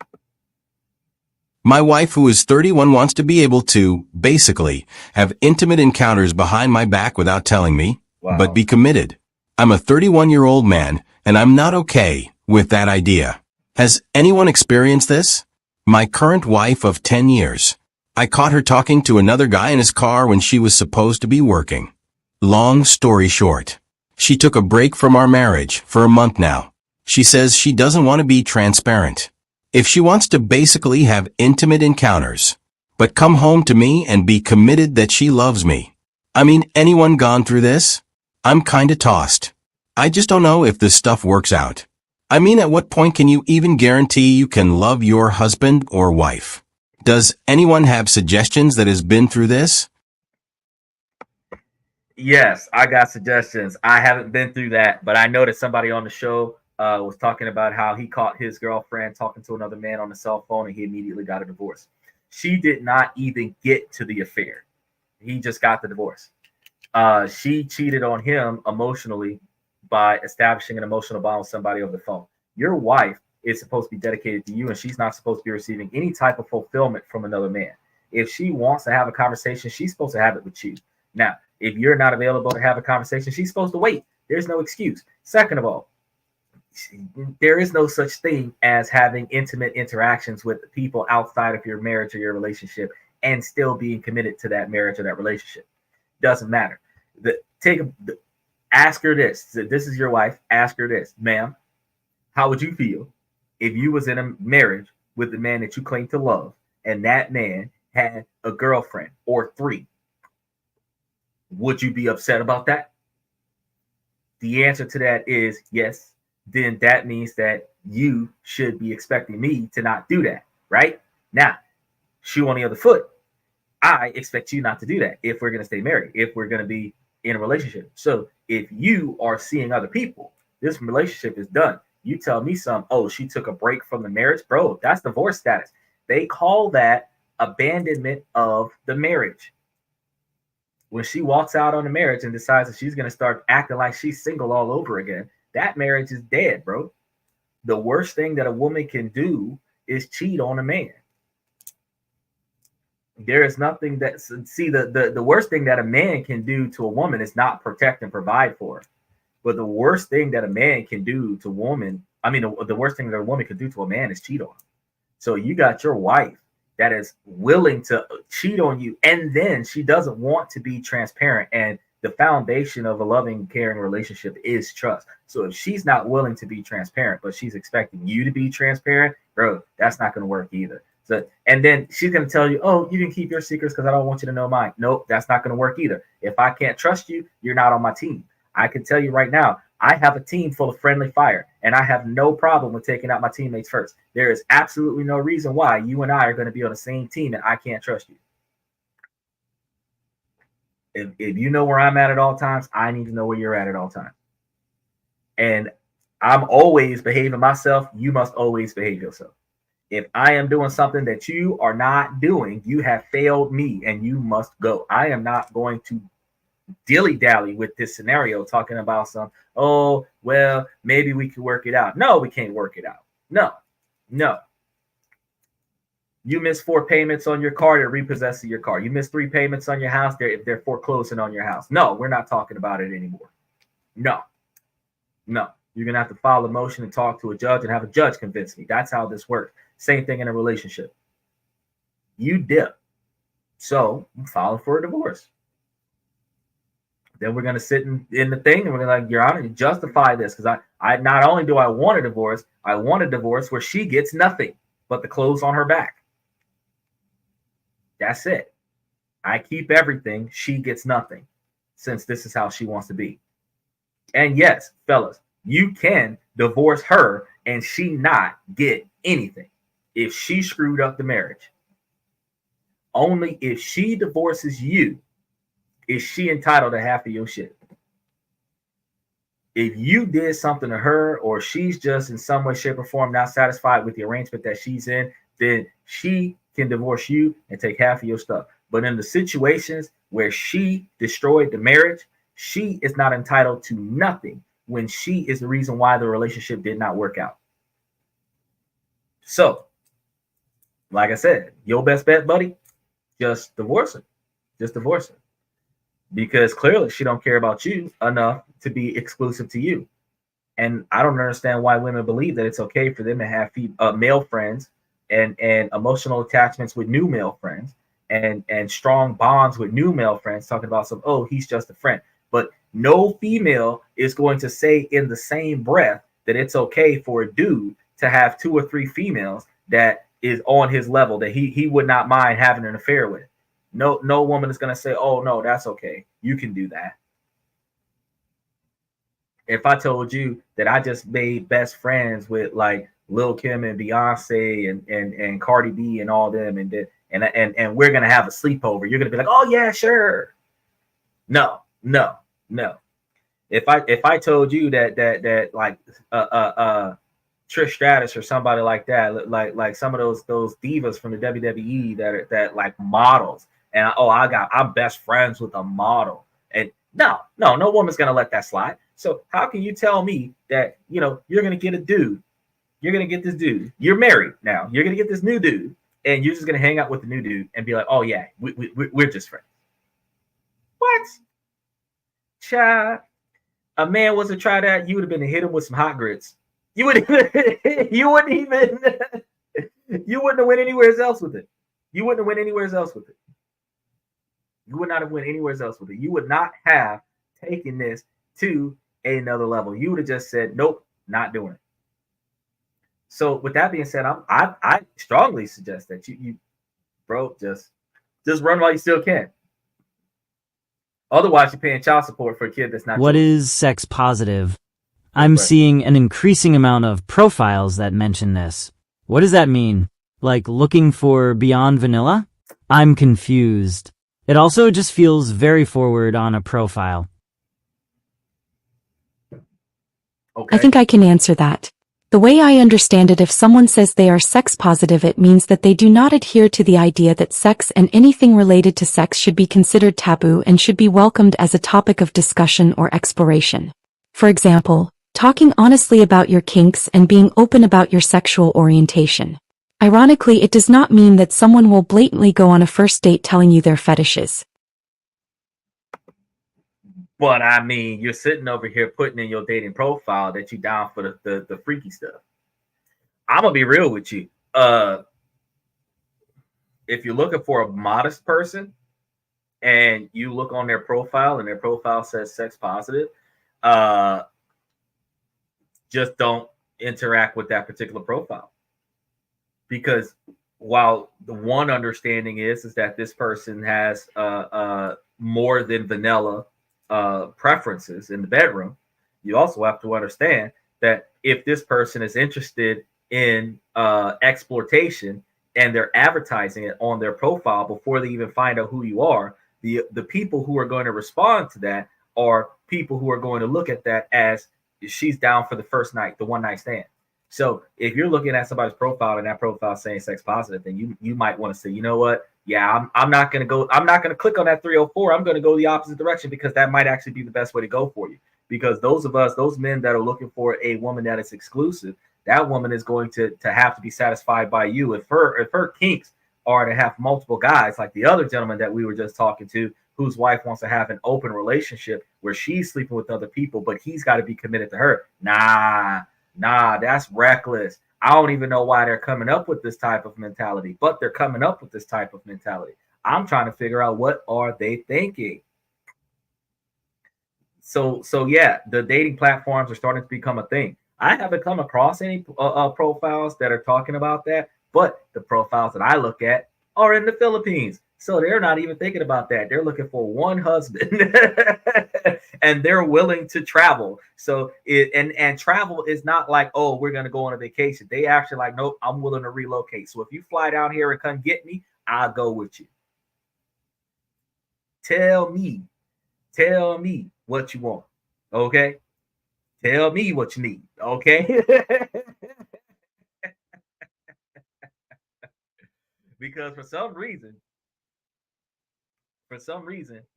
My wife, who is 31, wants to be able to, basically, have intimate encounters behind my back without telling me, but be committed. I'm a 31-year-old man, and I'm not okay with that idea. Has anyone experienced this? My current wife of 10 years. I caught her talking to another guy in his car when she was supposed to be working. Long story short, she took a break from our marriage for a month now. She says she doesn't want to be transparent. If she wants to basically have intimate encounters, but come home to me and be committed that she loves me. I mean, anyone gone through this? I'm kinda tossed. I just don't know if this stuff works out. I mean, at what point can you even guarantee you can love your husband or wife? Does anyone have suggestions that has been through this? Yes, I got suggestions. I haven't been through that, but I know that somebody on the show was talking about how he caught his girlfriend talking to another man on the cell phone, and he immediately got a divorce. She did not even get to the affair. He just got the divorce. She cheated on him emotionally by establishing an emotional bond with somebody over the phone. Your wife is supposed to be dedicated to you, and she's not supposed to be receiving any type of fulfillment from another man. If she wants to have a conversation, she's supposed to have it with you. Now, if you're not available to have a conversation, she's supposed to wait. There's no excuse. Second of all, there is no such thing as having intimate interactions with people outside of your marriage or your relationship and still being committed to that marriage or that relationship. Doesn't matter. Ask her this. So this is your wife. Ask her this, ma'am. How would you feel if you was in a marriage with the man that you claim to love, and that man had a girlfriend or 3? Would you be upset about that? The answer to that is yes. Then that means that you should be expecting me to not do that, right? Now, shoe on the other foot. I expect you not to do that if we're going to stay married, if we're going to be in a relationship. So if you are seeing other people, this relationship is done. You tell me she took a break from the marriage, bro, that's divorce status. They call that abandonment of the marriage. When she walks out on the marriage and decides that she's going to start acting like she's single all over again, that marriage is dead, bro. The worst thing that a woman can do is cheat on a man. There is nothing that, the worst thing that a man can do to a woman is not protect and provide for her. But the worst thing that a man can do to a woman, the worst thing that a woman can do to a man is cheat on him. So you got your wife that is willing to cheat on you, and then she doesn't want to be transparent. And the foundation of a loving, caring relationship is trust. So if she's not willing to be transparent, but she's expecting you to be transparent, bro, that's not going to work either. So, and then she's going to tell you, oh, you can keep your secrets because I don't want you to know mine. Nope, that's not going to work either. If I can't trust you, you're not on my team. I can tell you right now, I have a team full of friendly fire, and I have no problem with taking out my teammates first. There is absolutely no reason why you and I are going to be on the same team and I can't trust you. If you know where I'm at all times, I need to know where you're at all times. And I'm always behaving myself. You must always behave yourself. If I am doing something that you are not doing, you have failed me and you must go. I am not going to dilly-dally with this scenario talking about maybe we can work it out. No, we can't work it out. No. You missed 4 payments on your car, they're repossessing your car. You missed 3 payments on your house, they're foreclosing on your house. No, we're not talking about it anymore. No. You're going to have to file a motion and talk to a judge and have a judge convince me. That's how this works. Same thing in a relationship. You dip. So I'm filing for a divorce. Then we're going to sit in the thing and we're going to like, Your Honor, you justify this because I not only do I want a divorce, I want a divorce where she gets nothing but the clothes on her back. That's it. I keep everything. She gets nothing since this is how she wants to be. And yes, fellas, you can divorce her and she not get anything if she screwed up the marriage. Only if she divorces you is she entitled to half of your shit. If you did something to her or she's just in some way, shape, or form not satisfied with the arrangement that she's in, then she can divorce you and take half of your stuff. But in the situations where she destroyed the marriage, she is not entitled to nothing when she is the reason why the relationship did not work out. So, like I said, your best bet, buddy, just divorce her. Just divorce her. Because clearly she don't care about you enough to be exclusive to you. And I don't understand why women believe that it's okay for them to have male friends and emotional attachments with new male friends and strong bonds with new male friends, talking about he's just a friend. But no female is going to say in the same breath that it's okay for a dude to have 2 or 3 females that is on his level that he would not mind having an affair with. No woman is going to say, oh, no, that's okay. You can do that. If I told you that I just made best friends with like Lil Kim and Beyonce and Cardi B and all them and we're going to have a sleepover, you're going to be like, oh, yeah, sure. No. If I told you that like Trish Stratus or somebody like that, like some of those divas from the WWE that like models, and I'm best friends with a model, and no woman's gonna let that slide. So how can you tell me that you're gonna get a dude, you're gonna get this dude, you're married now, you're gonna get this new dude, and you're just gonna hang out with the new dude and be like, oh yeah, we're just friends? What? Child, a man was to try that, you would have been to hit him with some hot grits. You wouldn't even, you wouldn't even, you wouldn't have went anywhere else with it. You wouldn't have went anywhere else with it. You would not have went anywhere else with it. You would not have taken this to another level. You would have just said, nope, not doing it. So with that being said, I strongly suggest that you bro, just run while you still can. Otherwise, you're paying child support for a kid that's not. What is sex positive? I'm seeing an increasing amount of profiles that mention this. What does that mean? Like looking for beyond vanilla? I'm confused. It also just feels very forward on a profile. Okay. I think I can answer that. The way I understand it, if someone says they are sex positive, it means that they do not adhere to the idea that sex and anything related to sex should be considered taboo and should be welcomed as a topic of discussion or exploration. For example, talking honestly about your kinks and being open about your sexual orientation. Ironically, it does not mean that someone will blatantly go on a first date telling you their fetishes. But I mean, you're sitting over here putting in your dating profile that you down for the freaky stuff. I'm gonna be real with you. If you're looking for a modest person and you look on their profile and their profile says sex positive, just don't interact with that particular profile. Because while the one understanding is that this person has more than vanilla preferences in the bedroom, you also have to understand that if this person is interested in exploitation and they're advertising it on their profile before they even find out who you are, the people who are going to respond to that are people who are going to look at that as she's down for the first night, the one night stand. So if you're looking at somebody's profile and that profile saying sex positive, then you might want to say, you know what? Yeah, I'm not going to click on that 304. I'm going to go the opposite direction because that might actually be the best way to go for you. Because those men that are looking for a woman that is exclusive, that woman is going to have to be satisfied by you. If her kinks are to have multiple guys, like the other gentleman that we were just talking to, whose wife wants to have an open relationship where she's sleeping with other people, but he's got to be committed to her. Nah, that's reckless. I don't even know why they're coming up with this type of mentality, but they're coming up with this type of mentality. I'm trying to figure out what are they thinking. So yeah, the dating platforms are starting to become a thing. I haven't come across any profiles that are talking about that, but the profiles that I look at are in the Philippines. So they're not even thinking about that. They're looking for one husband and they're willing to travel. So and travel is not like, oh, we're going to go on a vacation. They actually like, nope, I'm willing to relocate. So if you fly down here and come get me, I'll go with you. Tell me what you want. Okay. Tell me what you need. Okay. Because for some reason,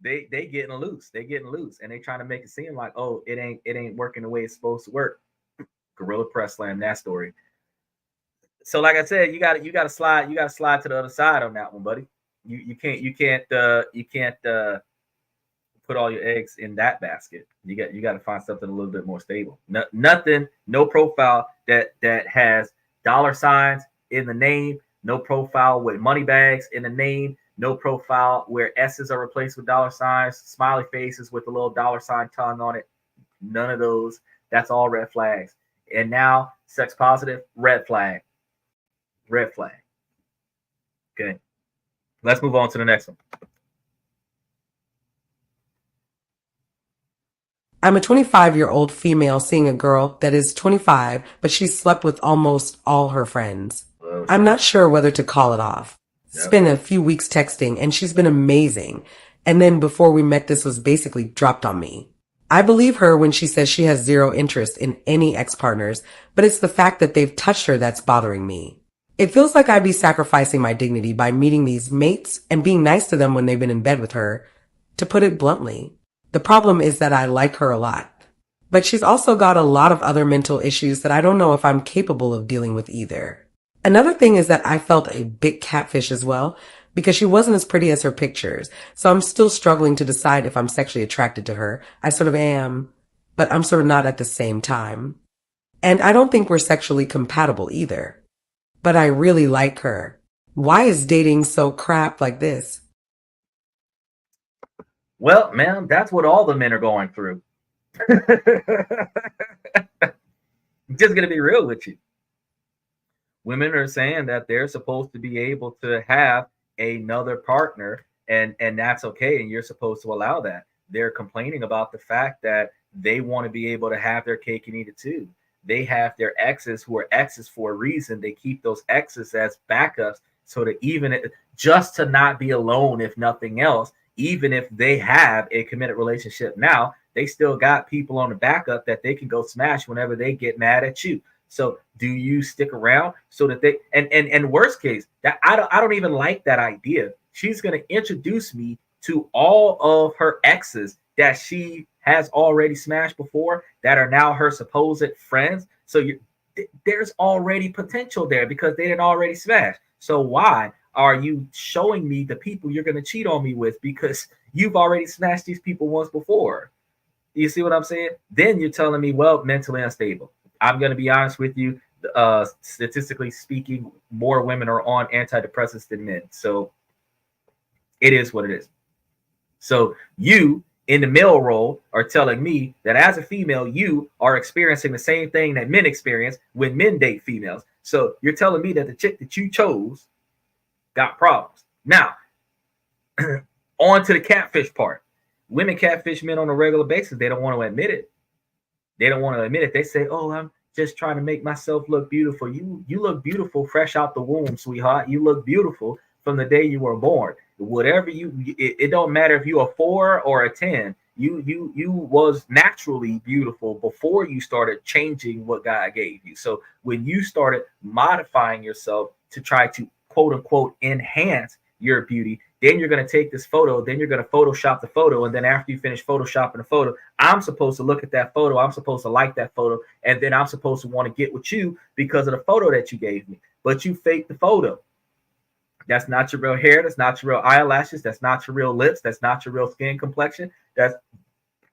they getting loose. They getting loose, and they trying to make it seem like, oh, it ain't working the way it's supposed to work. Gorilla press slam that story. So, like I said, you got to slide to the other side on that one, buddy. You can't put all your eggs in that basket. You got to find something a little bit more stable. No profile that has dollar signs in the name. No profile with money bags in the name. No profile where S's are replaced with dollar signs, smiley faces with a little dollar sign tongue on it. None of those. That's all red flags. And now, sex positive, red flag. Red flag. Okay. Let's move on to the next one. I'm a 25-year-old female seeing a girl that is 25, but she's slept with almost all her friends. I'm not sure whether to call it off. It's been a few weeks texting, and she's been amazing. And then before we met, this was basically dropped on me. I believe her when she says she has zero interest in any ex-partners, but it's the fact that they've touched her that's bothering me. It feels like I'd be sacrificing my dignity by meeting these mates and being nice to them when they've been in bed with her, to put it bluntly. The problem is that I like her a lot. But she's also got a lot of other mental issues that I don't know if I'm capable of dealing with either. Another thing is that I felt a big catfish as well, because she wasn't as pretty as her pictures. So I'm still struggling to decide if I'm sexually attracted to her. I sort of am, but I'm sort of not at the same time. And I don't think we're sexually compatible either. But I really like her. Why is dating so crap like this? Well, ma'am, that's what all the men are going through. Just gonna be real with you. Women are saying that they're supposed to be able to have another partner, and that's okay, and you're supposed to allow that. They're complaining about the fact that they want to be able to have their cake and eat it too. They have their exes who are exes for a reason. They keep those exes as backups so that even just to not be alone, if nothing else, even if they have a committed relationship now, they still got people on the backup that they can go smash whenever they get mad at you. So do you stick around so that they and worst case, that I don't even like that idea. She's gonna introduce me to all of her exes that she has already smashed before that are now her supposed friends. So there's already potential there because they didn't already smash. So why are you showing me the people you're going to cheat on me with? Because you've already smashed these people once before. You see what I'm saying? Then you're telling me, well, mentally unstable. I'm going to be honest with you. Statistically speaking, more women are on antidepressants than men. So it is what it is. So you in the male role are telling me that as a female, you are experiencing the same thing that men experience when men date females. So you're telling me that the chick that you chose got problems. Now, on to the catfish part. Women catfish men on a regular basis. They don't want to admit it. They don't want to admit it. They say, oh, I'm just trying to make myself look beautiful. You look beautiful fresh out the womb, sweetheart. You look beautiful from the day you were born. Whatever it don't matter if you're a 4 or a 10. You was naturally beautiful before you started changing what God gave you. So when you started modifying yourself to try to quote unquote enhance your beauty, then you're going to take this photo, then you're going to Photoshop the photo, and then after you finish Photoshopping the photo, I'm supposed to look at that photo, I'm supposed to like that photo, and then I'm supposed to want to get with you because of the photo that you gave me. But you faked the photo. That's not your real hair. That's not your real eyelashes. That's not your real lips. That's not your real skin complexion. That's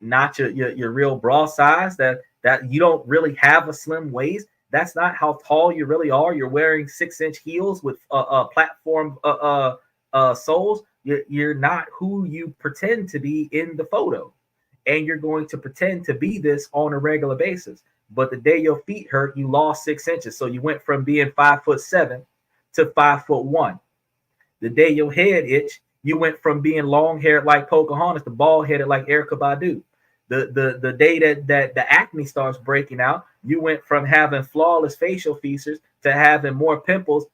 not your real bra size. That you don't really have a slim waist. That's not how tall you really are. You're wearing 6-inch heels with platform soles. You're not who you pretend to be in the photo, and you're going to pretend to be this on a regular basis. But the day your feet hurt, you lost 6 inches. So you went from being 5'7" to 5'1". The day your head itched, you went from being long haired like Pocahontas to bald headed like Erykah Badu. The day that the acne starts breaking out, you went from having flawless facial features to having more pimples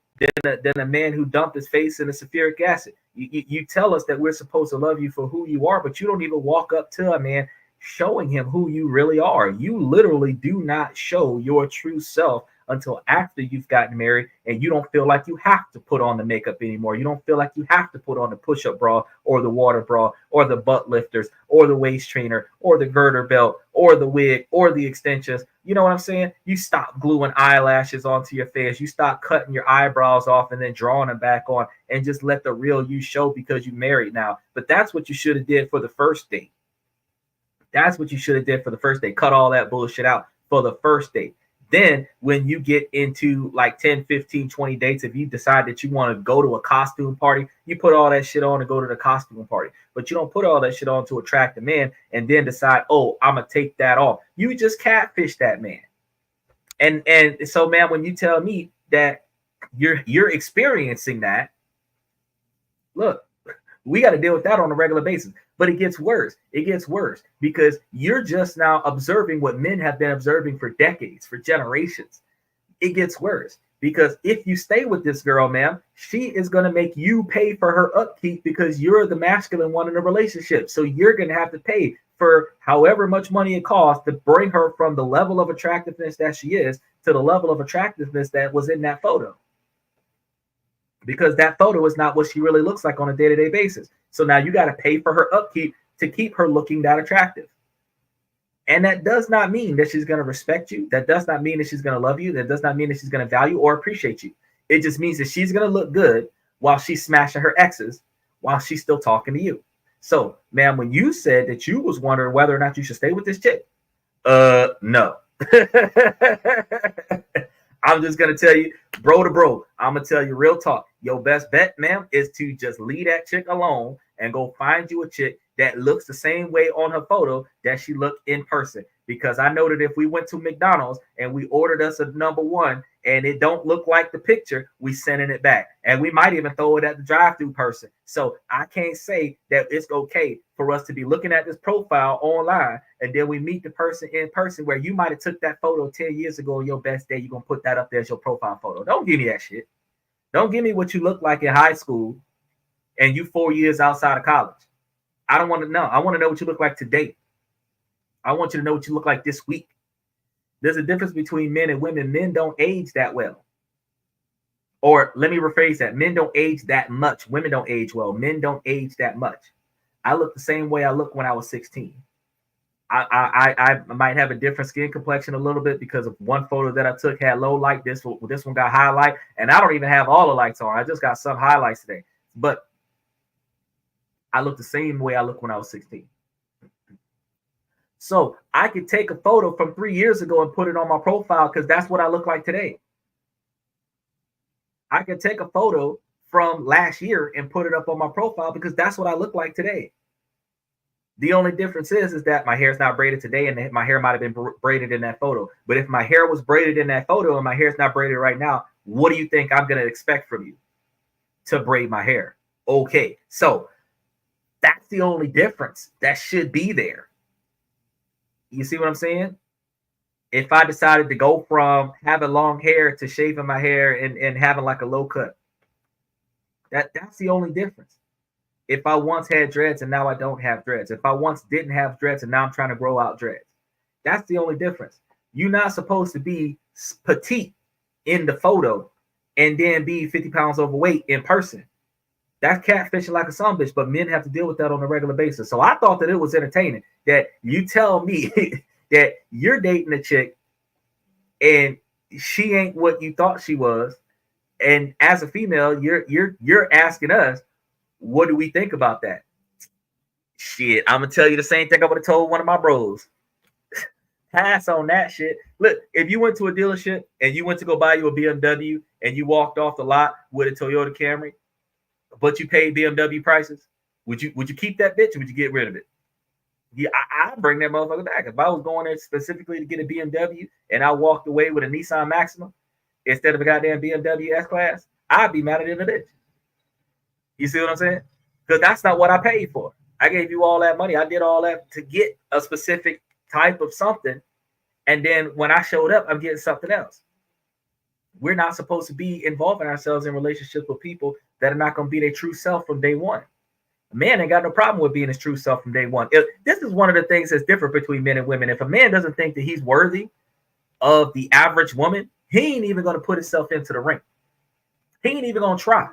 than a man who dumped his face in the sulfuric acid. You tell us that we're supposed to love you for who you are, but you don't even walk up to a man showing him who you really are. You literally do not show your true self until after you've gotten married, and you don't feel like you have to put on the makeup anymore. You don't feel like you have to put on the push-up bra or the water bra or the butt lifters or the waist trainer or the girder belt or the wig or the extensions. You know what I'm saying? You stop gluing eyelashes onto your face. You stop cutting your eyebrows off and then drawing them back on, and just let the real you show because you're married now. But that's what you should have did for the first date. That's what you should have did for the first date. Cut all that bullshit out for the first date. Then when you get into like 10, 15, 20 dates, if you decide that you want to go to a costume party, you put all that shit on to go to the costume party. But you don't put all that shit on to attract a man and then decide, oh, I'm going to take that off. You just catfish that man. And so, man, when you tell me that you're experiencing that, look, we got to deal with that on a regular basis. But it gets worse. It gets worse because you're just now observing what men have been observing for decades, for generations. It gets worse because if you stay with this girl, ma'am, she is going to make you pay for her upkeep because you're the masculine one in the relationship. So you're going to have to pay for however much money it costs to bring her from the level of attractiveness that she is to the level of attractiveness that was in that photo. Because that photo is not what she really looks like on a day-to-day basis. So now you got to pay for her upkeep to keep her looking that attractive. And that does not mean that she's going to respect you. That does not mean that she's going to love you. That does not mean that she's going to value or appreciate you. It just means that she's going to look good while she's smashing her exes while she's still talking to you. So, ma'am, when you said that you was wondering whether or not you should stay with this chick, no. I'm just gonna tell you, bro to bro. I'm gonna tell you real talk. Your best bet, ma'am, is to just leave that chick alone and go find you a chick that looks the same way on her photo that she looked in person. Because I know that if we went to McDonald's and we ordered us a number one and it don't look like the picture, we sending it back. And we might even throw it at the drive-through person. So I can't say that it's okay for us to be looking at this profile online and then we meet the person in person where you might have took that photo 10 years ago on your best day. You're going to put that up there as your profile photo. Don't give me that shit. Don't give me what you look like in high school and you 4 years outside of college. I don't want to know. I want to know what you look like today. I want you to know what you look like this week. There's a difference between men and women. Men don't age that well. Or let me rephrase that. Men don't age that much. Women don't age well. Men don't age that much. I look the same way I looked when I was 16. I might have a different skin complexion a little bit because of one photo that I took had low light. This one got highlight. And I don't even have all the lights on. I just got some highlights today. But I look the same way I looked when I was 16. So I could take a photo from 3 years ago and put it on my profile because that's what I look like today. I could take a photo from last year and put it up on my profile because that's what I look like today. The only difference is that my hair is not braided today and my hair might have been braided in that photo. But if my hair was braided in that photo and my hair is not braided right now, what do you think I'm going to expect from you? To braid my hair. Okay, so that's the only difference that should be there. You see what I'm saying? If I decided to go from having long hair to shaving my hair and having like a low cut, that's the only difference. If I once had dreads and now I don't have dreads, if I once didn't have dreads and now I'm trying to grow out dreads, that's the only difference. You're not supposed to be petite in the photo and then be 50 pounds overweight in person. That's catfishing like a son bitch, but men have to deal with that on a regular basis. So I thought that it was entertaining that you tell me that you're dating a chick and she ain't what you thought she was. And as a female, you're asking us, what do we think about that? Shit, I'm gonna tell you the same thing I would have told one of my bros. Pass on that shit. Look, if you went to a dealership and you went to go buy you a BMW and you walked off the lot with a Toyota Camry, but you paid BMW prices, would you keep that bitch or would you get rid of it? Yeah, I'd bring that motherfucker back. If I was going there specifically to get a BMW and I walked away with a Nissan Maxima instead of a goddamn BMW S-Class, I'd be mad at the bitch. You see what I'm saying? Because that's not what I paid for. I gave you all that money. I did all that to get a specific type of something. And then when I showed up, I'm getting something else. We're not supposed to be involving ourselves in relationships with people that are not going to be their true self from day one. A man ain't got no problem with being his true self from day one. This is one of the things that's different between men and women. If a man doesn't think that he's worthy of the average woman, he ain't even going to put himself into the ring. He ain't even going to try.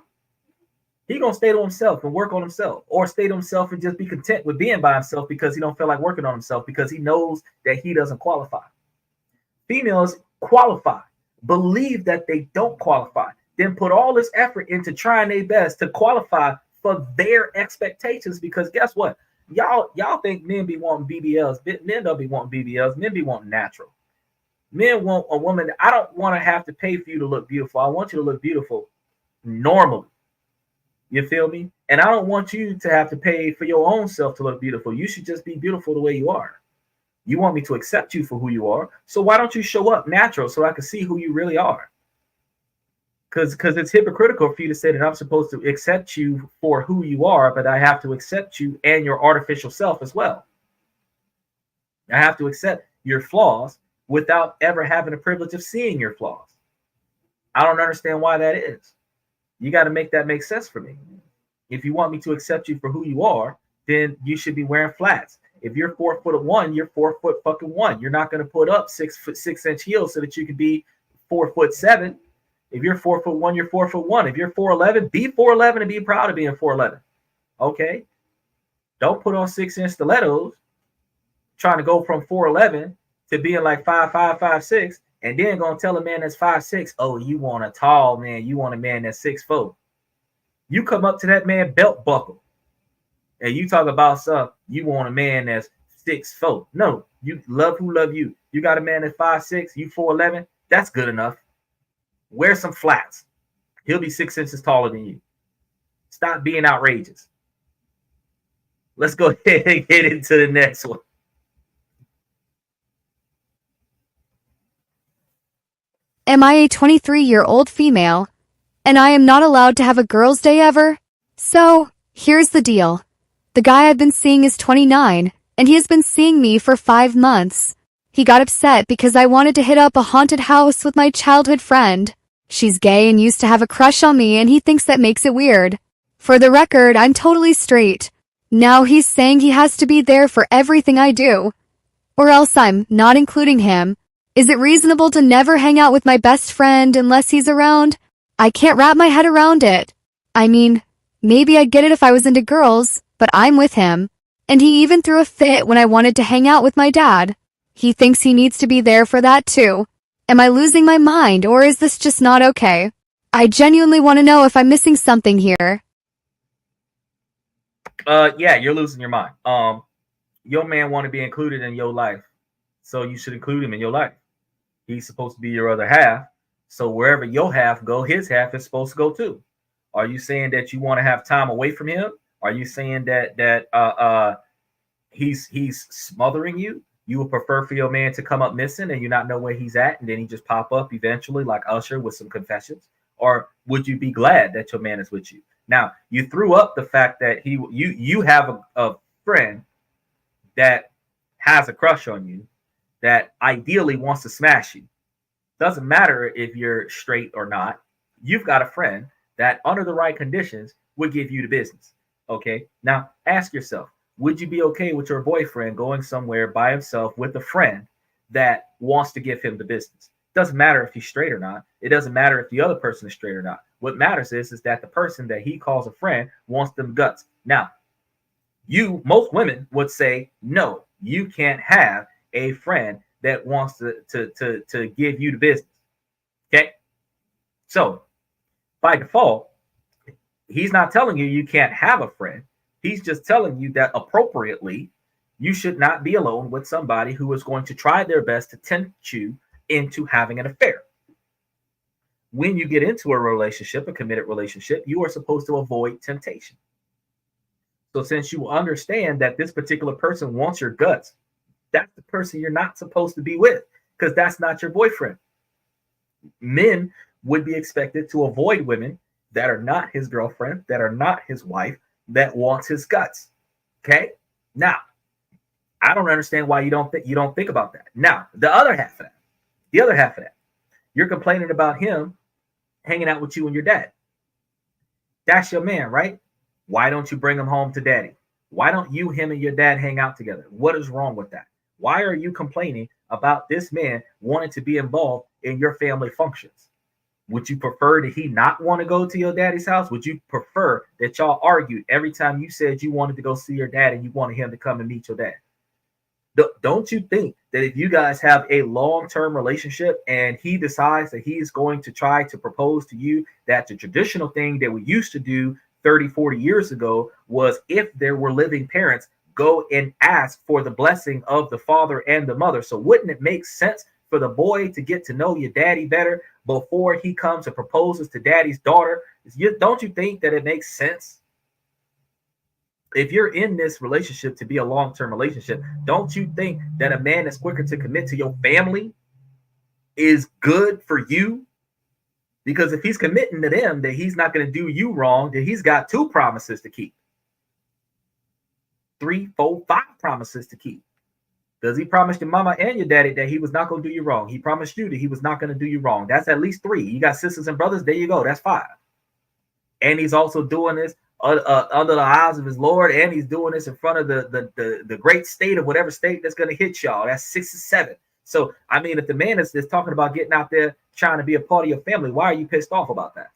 He going to stay to himself and work on himself, or stay to himself and just be content with being by himself because he don't feel like working on himself because he knows that he doesn't qualify. Females qualify, believe that they don't qualify, then put all this effort into trying their best to qualify for their expectations, because guess what? Y'all think men be wanting BBLs. Men don't be wanting BBLs. Men be wanting natural. Men want a woman. I don't want to have to pay for you to look beautiful. I want you to look beautiful normally. You feel me? And I don't want you to have to pay for your own self to look beautiful. You should just be beautiful the way you are. You want me to accept you for who you are. So why don't you show up natural so I can see who you really are? Because it's hypocritical for you to say that I'm supposed to accept you for who you are, but I have to accept you and your artificial self as well. I have to accept your flaws without ever having the privilege of seeing your flaws. I don't understand why that is. You got to make that make sense for me. If you want me to accept you for who you are, then you should be wearing flats. If you're 4'1", you're 4'1". You're not going to put up 6'6" heels so that you can be 4'7". If you're 4'1", you're 4'1". If you're 4'11", be 4'11" and be proud of being 4'11". Okay. Don't put on 6-inch stilettos trying to go from 4'11" to being like 5'5", 5'6", and then gonna tell a man that's 5'6", oh, you want a tall man, you want a man that's 6'4". You come up to that man belt buckle, and you talk about stuff. You want a man that's 6'4". No, you love who love you. You got a man that's 5'6", you 4'11". That's good enough. Wear some flats. He'll be 6 inches taller than you. Stop being outrageous. Let's go ahead and get into the next one. Am I a 23-year-old female, and I am not allowed to have a girls' day ever? So, here's the deal. The guy I've been seeing is 29, and he has been seeing me for 5 months. He got upset because I wanted to hit up a haunted house with my childhood friend. She's gay and used to have a crush on me, and he thinks that makes it weird. For the record, I'm totally straight. Now he's saying he has to be there for everything I do, or else I'm not including him. Is it reasonable to never hang out with my best friend unless he's around? I can't wrap my head around it. I mean, maybe I'd get it if I was into girls, but I'm with him. And he even threw a fit when I wanted to hang out with my dad. He thinks he needs to be there for that too. Am I losing my mind, or is this just not okay? I genuinely want to know if I'm missing something here. Yeah, you're losing your mind. Your man want to be included in your life, so you should include him in your life. He's supposed to be your other half, so wherever your half go, his half is supposed to go too. Are you saying that you want to have time away from him? Are you saying that he's smothering you? You would prefer for your man to come up missing and you not know where he's at, and then he just pop up eventually like Usher with some confessions? Or would you be glad that your man is with you? Now, you threw up the fact that you have a friend that has a crush on you that ideally wants to smash you. Doesn't matter if you're straight or not. You've got a friend that under the right conditions would give you the business. Okay. Now ask yourself, would you be okay with your boyfriend going somewhere by himself with a friend that wants to give him the business? Doesn't matter if he's straight or not. It doesn't matter if the other person is straight or not. What matters is that the person that he calls a friend wants them guts. Now, most women would say, no, you can't have a friend that wants to give you the business. Okay. So by default, he's not telling you you can't have a friend. He's just telling you that appropriately, you should not be alone with somebody who is going to try their best to tempt you into having an affair. When you get into a relationship, a committed relationship, you are supposed to avoid temptation. So since you understand that this particular person wants your guts, that's the person you're not supposed to be with, because that's not your boyfriend. Men would be expected to avoid women that are not his girlfriend, that are not his wife, that wants his guts. Okay? Now, I don't understand why you don't think about that. Now, the other half of that, you're complaining about him hanging out with you and your dad. That's your man, right? Why don't you bring him home to daddy? Why don't you, him, and your dad hang out together? What is wrong with that? Why are you complaining about this man wanting to be involved in your family functions? Would you prefer that he not want to go to your daddy's house? Would you prefer that y'all argued every time you said you wanted to go see your dad and you wanted him to come and meet your dad? Don't you think that if you guys have a long-term relationship and he decides that he's going to try to propose to you, that the traditional thing that we used to do 30, 40 years ago was, if there were living parents, go and ask for the blessing of the father and the mother? So wouldn't it make sense for the boy to get to know your daddy better before he comes and proposes to daddy's daughter? Don't you think that it makes sense? If you're in this relationship to be a long-term relationship, don't you think that a man that's quicker to commit to your family is good for you? Because if he's committing to them that he's not going to do you wrong, then he's got 2 promises to keep. 3, 4, 5 promises to keep. Because he promised your mama and your daddy that he was not going to do you wrong. He promised you that he was not going to do you wrong. That's at least 3. You got sisters and brothers. There you go. That's 5. And he's also doing this under the eyes of his Lord, and he's doing this in front of the great state of whatever state that's going to hit y'all. That's 6 or 7. So, I mean, if the man is talking about getting out there trying to be a part of your family, why are you pissed off about that?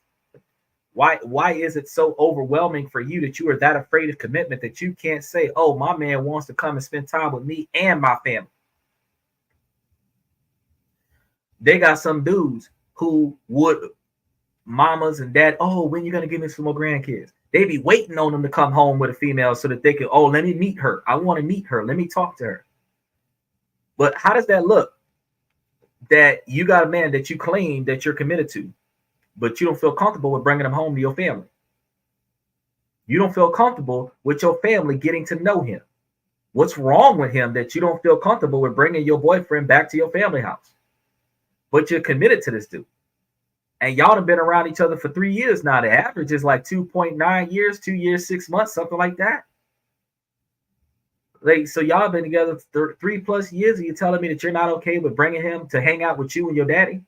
Why is it so overwhelming for you that you are that afraid of commitment that you can't say, oh, my man wants to come and spend time with me and my family? They got some dudes who would, mamas and dad, oh, when you going to give me some more grandkids? They be waiting on them to come home with a female so that they can, oh, let me meet her. I want to meet her. Let me talk to her. But how does that look? That you got a man that you claim that you're committed to, but you don't feel comfortable with bringing him home to your family. You don't feel comfortable with your family getting to know him. What's wrong with him that you don't feel comfortable with bringing your boyfriend back to your family house? But you're committed to this dude. And y'all have been around each other for 3 years now. The average is like 2.9 years, 2 years, 6 months, something like that. Like, so y'all been together 3+ years, and you're telling me that you're not okay with bringing him to hang out with you and your daddy?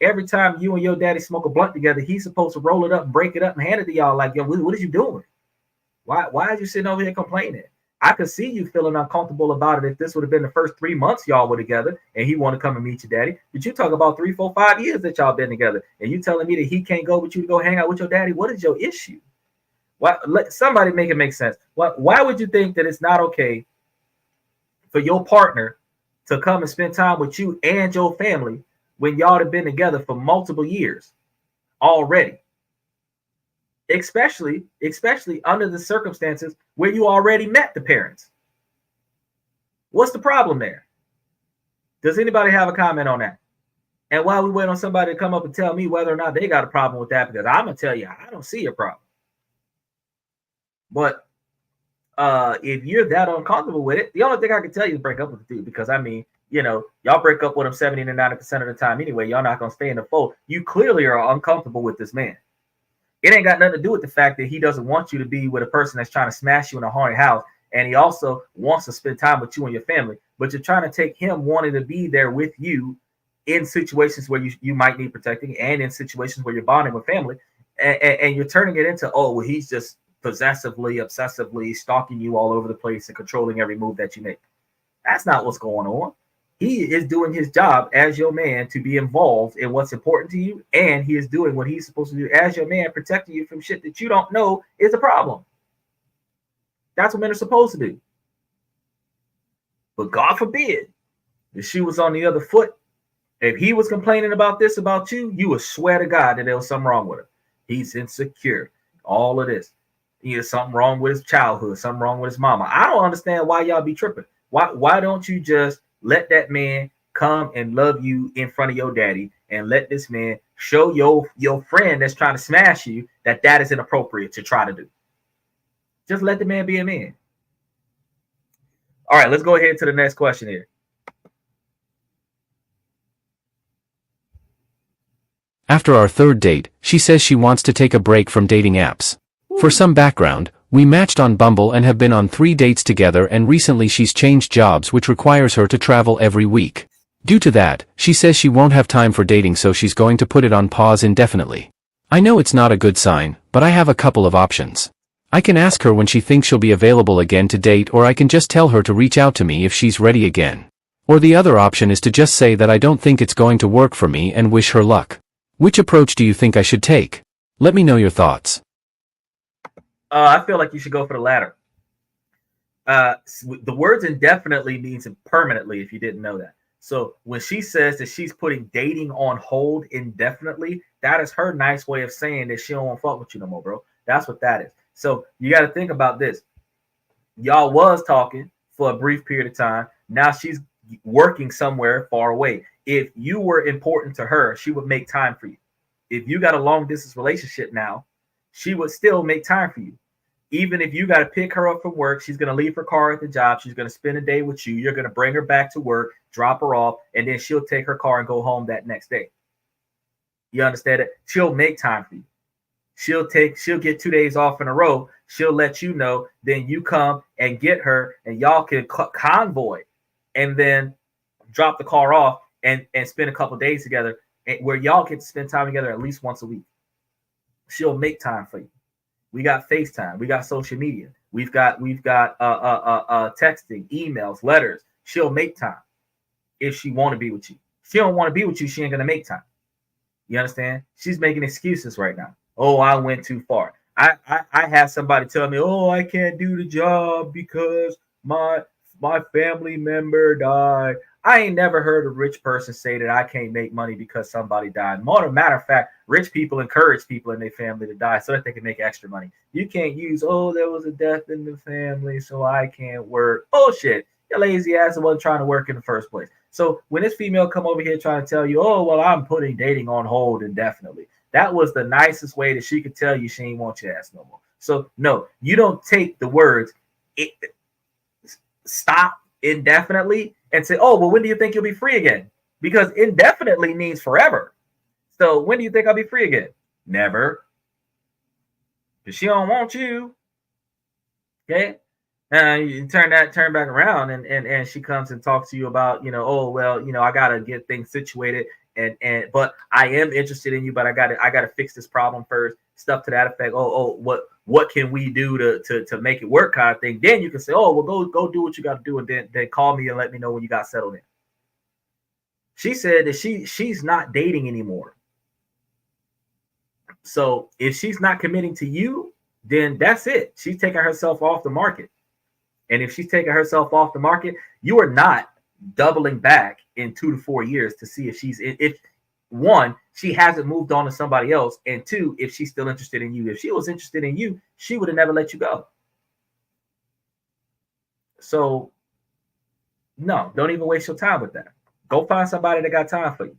Every time you and your daddy smoke a blunt together, he's supposed to roll it up and break it up and hand it to y'all like, yo, what are you doing? Why are you sitting over here complaining? I could see you feeling uncomfortable about it if this would have been the first 3 months y'all were together and he want to come and meet your daddy. But you talk about 3, 4, 5 years that y'all been together, and you telling me that he can't go with you to go hang out with your daddy? What is your issue? Why? Let somebody make it make sense. Why would you think that it's not okay for your partner to come and spend time with you and your family when y'all have been together for multiple years already? Especially under the circumstances where you already met the parents. What's the problem there? Does anybody have a comment on that? And while we wait on somebody to come up and tell me whether or not they got a problem with that, because I'm gonna tell you, I don't see a problem. But if you're that uncomfortable with it, the only thing I can tell you is break up with the dude, because I mean, you know, y'all break up with him 70 to 90% of the time anyway. Y'all not gonna stay in the fold. You clearly are uncomfortable with this man. It ain't got nothing to do with the fact that he doesn't want you to be with a person that's trying to smash you in a haunted house, and he also wants to spend time with you and your family. But you're trying to take him wanting to be there with you in situations where you might need protecting, and in situations where you're bonding with family, and you're turning it into, oh, well, he's just possessively, obsessively stalking you all over the place and controlling every move that you make. That's not what's going on. He is doing his job as your man to be involved in what's important to you, and he is doing what he's supposed to do as your man, protecting you from shit that you don't know is a problem. That's what men are supposed to do. But God forbid, if she was on the other foot, if he was complaining about this about you, you would swear to God that there was something wrong with him. He's insecure. All of this. There's something wrong with his childhood, something wrong with his mama. I don't understand why y'all be tripping. Why don't you just let that man come and love you in front of your daddy, and let this man show your friend that's trying to smash you that is inappropriate to try to do. Just let the man be a man. All right, let's go ahead to the next question here. After our third date, she says she wants to take a break from dating apps. For some background, we matched on Bumble and have been on 3 dates together, and recently she's changed jobs, which requires her to travel every week. Due to that, she says she won't have time for dating, so she's going to put it on pause indefinitely. I know it's not a good sign, but I have a couple of options. I can ask her when she thinks she'll be available again to date, or I can just tell her to reach out to me if she's ready again. Or the other option is to just say that I don't think it's going to work for me and wish her luck. Which approach do you think I should take? Let me know your thoughts. I feel like you should go for the latter. The words indefinitely means permanently, if you didn't know that. So when she says that she's putting dating on hold indefinitely, that is her nice way of saying that she don't want to fuck with you no more, bro. That's what that is. So you got to think about this. Y'all was talking for a brief period of time. Now she's working somewhere far away. If you were important to her, she would make time for you. If you got a long distance relationship now, she would still make time for you. Even if you got to pick her up from work, she's going to leave her car at the job. She's going to spend a day with you. You're going to bring her back to work, drop her off, and then she'll take her car and go home that next day. You understand it? She'll make time for you. She'll get 2 days off in a row. She'll let you know. Then you come and get her, and y'all can convoy, and then drop the car off and spend a couple of days together, where y'all get to spend time together at least once a week. She'll make time for you. We got FaceTime. We got social media. We've got texting, emails, letters. She'll make time if she want to be with you. If she don't want to be with you, she ain't gonna make time. You understand? She's making excuses right now. Oh, I went too far. I had somebody tell me, oh, I can't do the job because my my family member died. I ain't never heard a rich person say that I can't make money because somebody died. Matter of fact, rich people encourage people in their family to die so that they can make extra money. You can't use, oh, there was a death in the family, so I can't work. Bullshit. Your lazy ass wasn't trying to work in the first place. So when this female come over here trying to tell you, oh, well, I'm putting dating on hold indefinitely, that was the nicest way that she could tell you she ain't want your ass no more. So no, you don't take the words stop indefinitely and say, oh, well, when do you think you'll be free again? Because indefinitely means forever. So when do you think I'll be free again? Never. Because she don't want you. Okay. You turn back around and she comes and talks to you about, oh, well, I gotta get things situated but I am interested in you, but I gotta fix this problem first, stuff to that effect. What can we do to make it work, kind of thing. Then you can say, oh, well, go do what you got to do, and then call me and let me know when you got settled in. She said that she's not dating anymore. So if she's not committing to you, then that's it. She's taking herself off the market. And if she's taking herself off the market, you are not doubling back in 2 to 4 years to see if one, she hasn't moved on to somebody else, and two, if she's still interested in you. If she was interested in you, she would have never let you go. So no, don't even waste your time with that. Go find somebody that got time for you.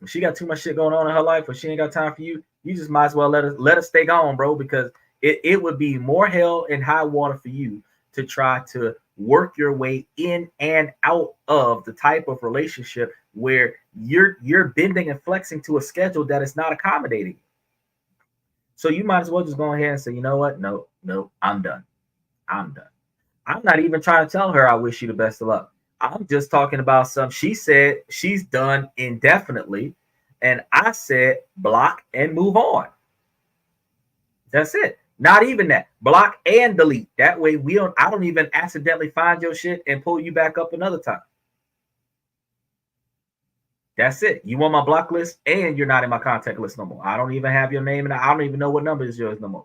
If she got too much shit going on in her life, or she ain't got time for you, you just might as well let her stay gone, bro, because it would be more hell and high water for you to try to work your way in and out of the type of relationship where you're bending and flexing to a schedule that is not accommodating. So you might as well just go ahead and say, you know what? No, I'm done. I'm not even trying to tell her I wish you the best of luck. I'm just talking about some. She said she's done indefinitely, and I said block and move on. That's it. Not even that. Block and delete. That way I don't even accidentally find your shit and pull you back up another time. That's it. You on my block list and you're not in my contact list no more. I don't even have your name and I don't even know what number is yours no more.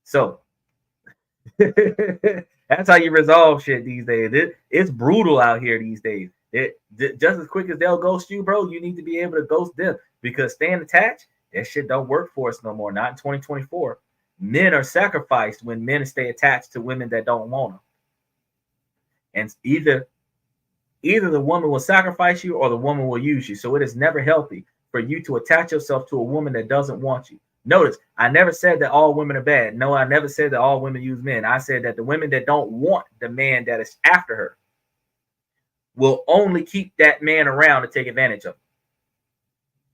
So that's how you resolve shit these days. It's brutal out here these days. Just as quick as they'll ghost you, bro, you need to be able to ghost them, because staying attached, that shit don't work for us no more. Not in 2024. Men are sacrificed when men stay attached to women that don't want them. And either the woman will sacrifice you or the woman will use you. So it is never healthy for you to attach yourself to a woman that doesn't want you. Notice, I never said that all women are bad. No, I never said that all women use men. I said that the women that don't want the man that is after her will only keep that man around to take advantage of him.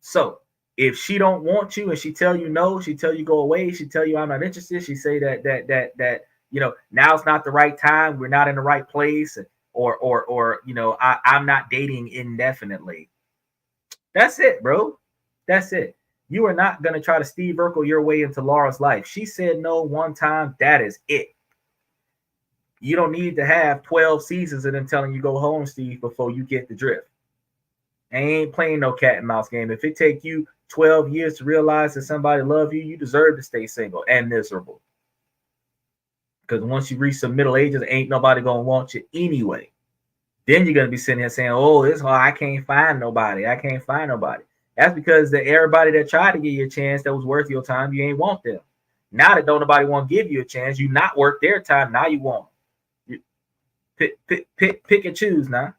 So if she don't want you and she tell you no, she tell you go away, she tell you I'm not interested, she say that now's not the right time, we're not in the right place, or I'm not dating indefinitely. That's it, bro. That's it. You are not going to try to Steve Urkel your way into Laura's life. She said no one time. That is it. You don't need to have 12 seasons of them telling you go home, Steve, before you get the drift. I ain't playing no cat and mouse game. If it take you 12 years to realize that somebody loves you, you deserve to stay single and miserable. Because once you reach some middle ages, ain't nobody going to want you anyway. Then you're going to be sitting here saying, oh, it's hard. I can't find nobody. That's because everybody that tried to give you a chance that was worth your time, you ain't want them. Now that don't nobody want to give you a chance, you not work their time, now you want them. You pick and choose now.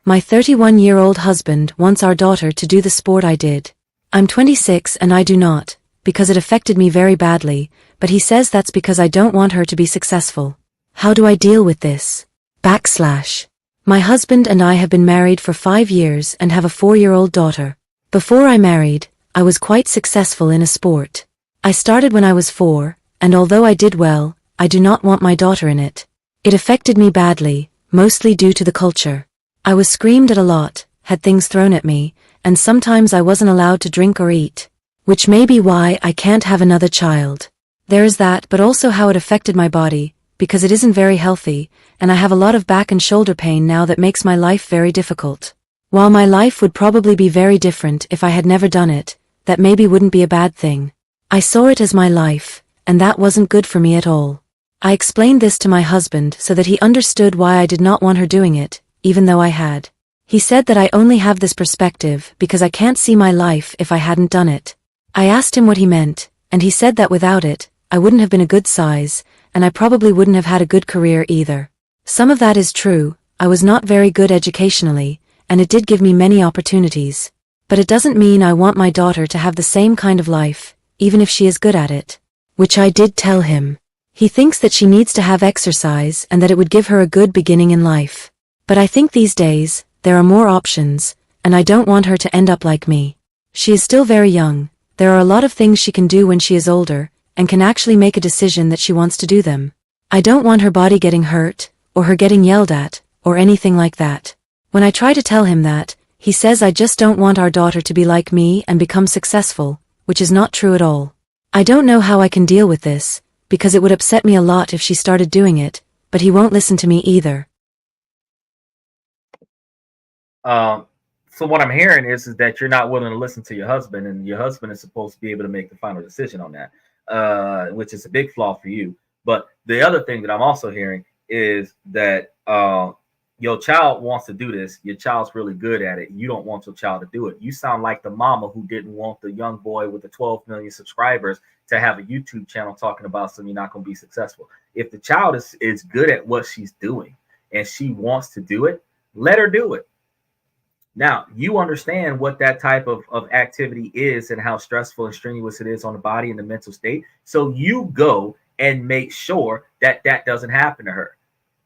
My 31-year-old husband wants our daughter to do the sport I did. I'm 26 and I do not, because it affected me very badly, but he says that's because I don't want her to be successful. How do I deal with this? / My husband and I have been married for 5 years and have a 4-year-old daughter. Before I married, I was quite successful in a sport. I started when I was 4, and although I did well, I do not want my daughter in it. It affected me badly, mostly due to the culture. I was screamed at a lot, had things thrown at me, and sometimes I wasn't allowed to drink or eat, which may be why I can't have another child. There is that, but also how it affected my body, because it isn't very healthy, and I have a lot of back and shoulder pain now that makes my life very difficult. While my life would probably be very different if I had never done it, that maybe wouldn't be a bad thing. I saw it as my life, and that wasn't good for me at all. I explained this to my husband so that he understood why I did not want her doing it, even though I had. He said that I only have this perspective because I can't see my life if I hadn't done it. I asked him what he meant, and he said that without it, I wouldn't have been a good size, and I probably wouldn't have had a good career either. Some of that is true. I was not very good educationally, and it did give me many opportunities. But it doesn't mean I want my daughter to have the same kind of life, even if she is good at it. Which I did tell him. He thinks that she needs to have exercise and that it would give her a good beginning in life. But I think these days, there are more options, and I don't want her to end up like me. She is still very young. There are a lot of things she can do when she is older, and can actually make a decision that she wants to do them. I don't want her body getting hurt, or her getting yelled at, or anything like that. When I try to tell him that, he says I just don't want our daughter to be like me and become successful, which is not true at all. I don't know how I can deal with this, because it would upset me a lot if she started doing it, but he won't listen to me either. So what I'm hearing is that you're not willing to listen to your husband, and your husband is supposed to be able to make the final decision on that, which is a big flaw for you. But the other thing that I'm also hearing is that your child wants to do this. Your child's really good at it. You don't want your child to do it. You sound like the mama who didn't want the young boy with the 12 million subscribers to have a YouTube channel talking about something you're not going to be successful. If the child is good at what she's doing and she wants to do it, let her do it. Now, you understand what that type of activity is and how stressful and strenuous it is on the body and the mental state. So you go and make sure that that doesn't happen to her.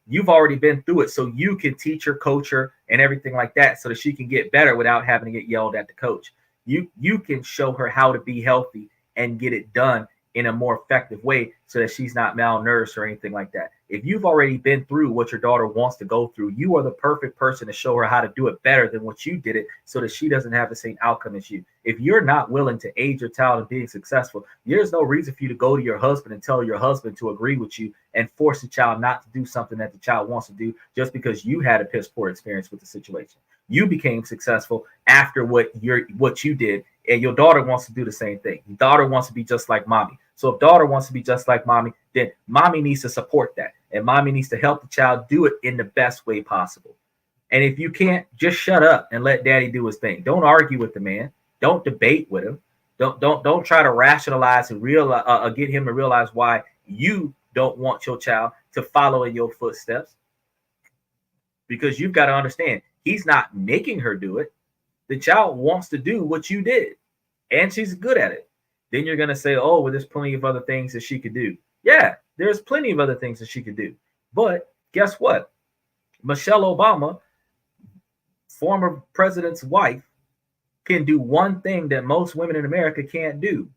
You've already been through it, so you can teach her, coach her, and everything like that so that she can get better without having to get yelled at the coach. You can show her how to be healthy and get it done in a more effective way so that she's not malnourished or anything like that. If you've already been through what your daughter wants to go through, you are the perfect person to show her how to do it better than what you did it so that she doesn't have the same outcome as you. If you're not willing to aid your child in being successful, there's no reason for you to go to your husband and tell your husband to agree with you and force the child not to do something that the child wants to do just because you had a piss poor experience with the situation. You became successful after what you did, and your daughter wants to do the same thing. Your daughter wants to be just like mommy. So if daughter wants to be just like mommy, then mommy needs to support that. And mommy needs to help the child do it in the best way possible. And if you can't, just shut up and let daddy do his thing. Don't argue with the man. Don't debate with him. Don't try to rationalize and get him to realize why you don't want your child to follow in your footsteps. Because you've got to understand, he's not making her do it. The child wants to do what you did, and she's good at it. Then you're going to say, oh, well, there's plenty of other things that she could do. Yeah, there's plenty of other things that she could do. But guess what? Michelle Obama, former president's wife, can do one thing that most women in America can't do.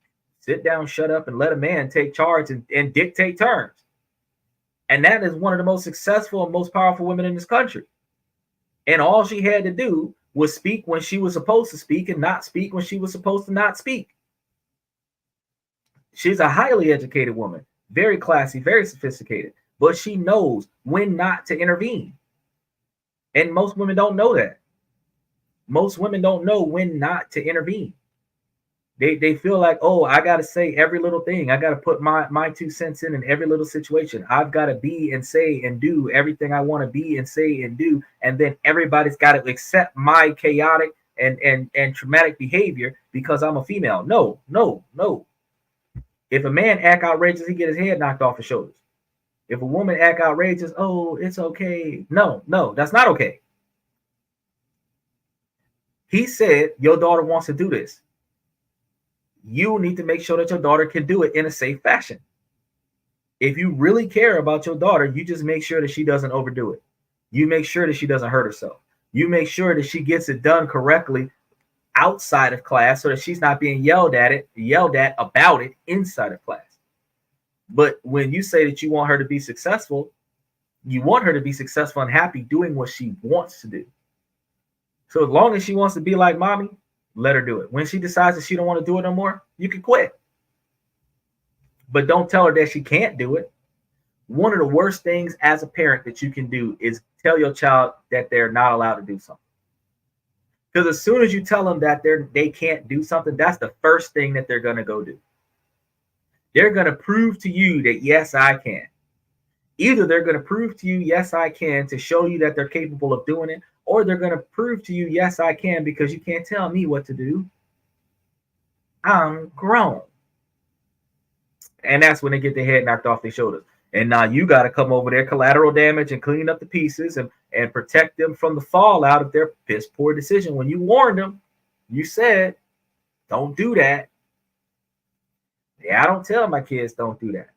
Sit down, shut up, and let a man take charge and dictate terms. And that is one of the most successful and most powerful women in this country. And all she had to do was speak when she was supposed to speak and not speak when she was supposed to not speak. She's a highly educated woman, very classy, very sophisticated, but she knows when not to intervene. And most women don't know that. Most women don't know when not to intervene. They feel like, oh, I got to say every little thing. I got to put my 2 cents in every little situation. I've got to be and say and do everything I want to be and say and do. And then everybody's got to accept my chaotic and traumatic behavior because I'm a female. No. If a man act outrageous, he get his head knocked off his shoulders. If a woman act outrageous, oh, it's okay. No, that's not okay. He said, your daughter wants to do this. You need to make sure that your daughter can do it in a safe fashion. If you really care about your daughter, you just make sure that she doesn't overdo it. You make sure that she doesn't hurt herself. You make sure that she gets it done correctly outside of class so that she's not being yelled at about it inside of class. But when you say that you want her to be successful, you want her to be successful and happy doing what she wants to do. So as long as she wants to be like mommy, let her do it. When she decides that she don't want to do it no more, you can quit. But don't tell her that she can't do it. One of the worst things as a parent that you can do is tell your child that they're not allowed to do something. Because as soon as you tell them that they can't do something, that's the first thing that they're going to go do. they're going to prove to you that, yes, I can. Either they're going to prove to you, yes, I can, to show you that they're capable of doing it, or they're going to prove to you, yes, I can, because you can't tell me what to do. I'm grown. And that's when they get their head knocked off their shoulders. And now you got to come over there, collateral damage, and clean up the pieces and protect them from the fallout of their piss poor decision. When you warned them, you said, don't do that. Yeah, I don't tell my kids don't do that.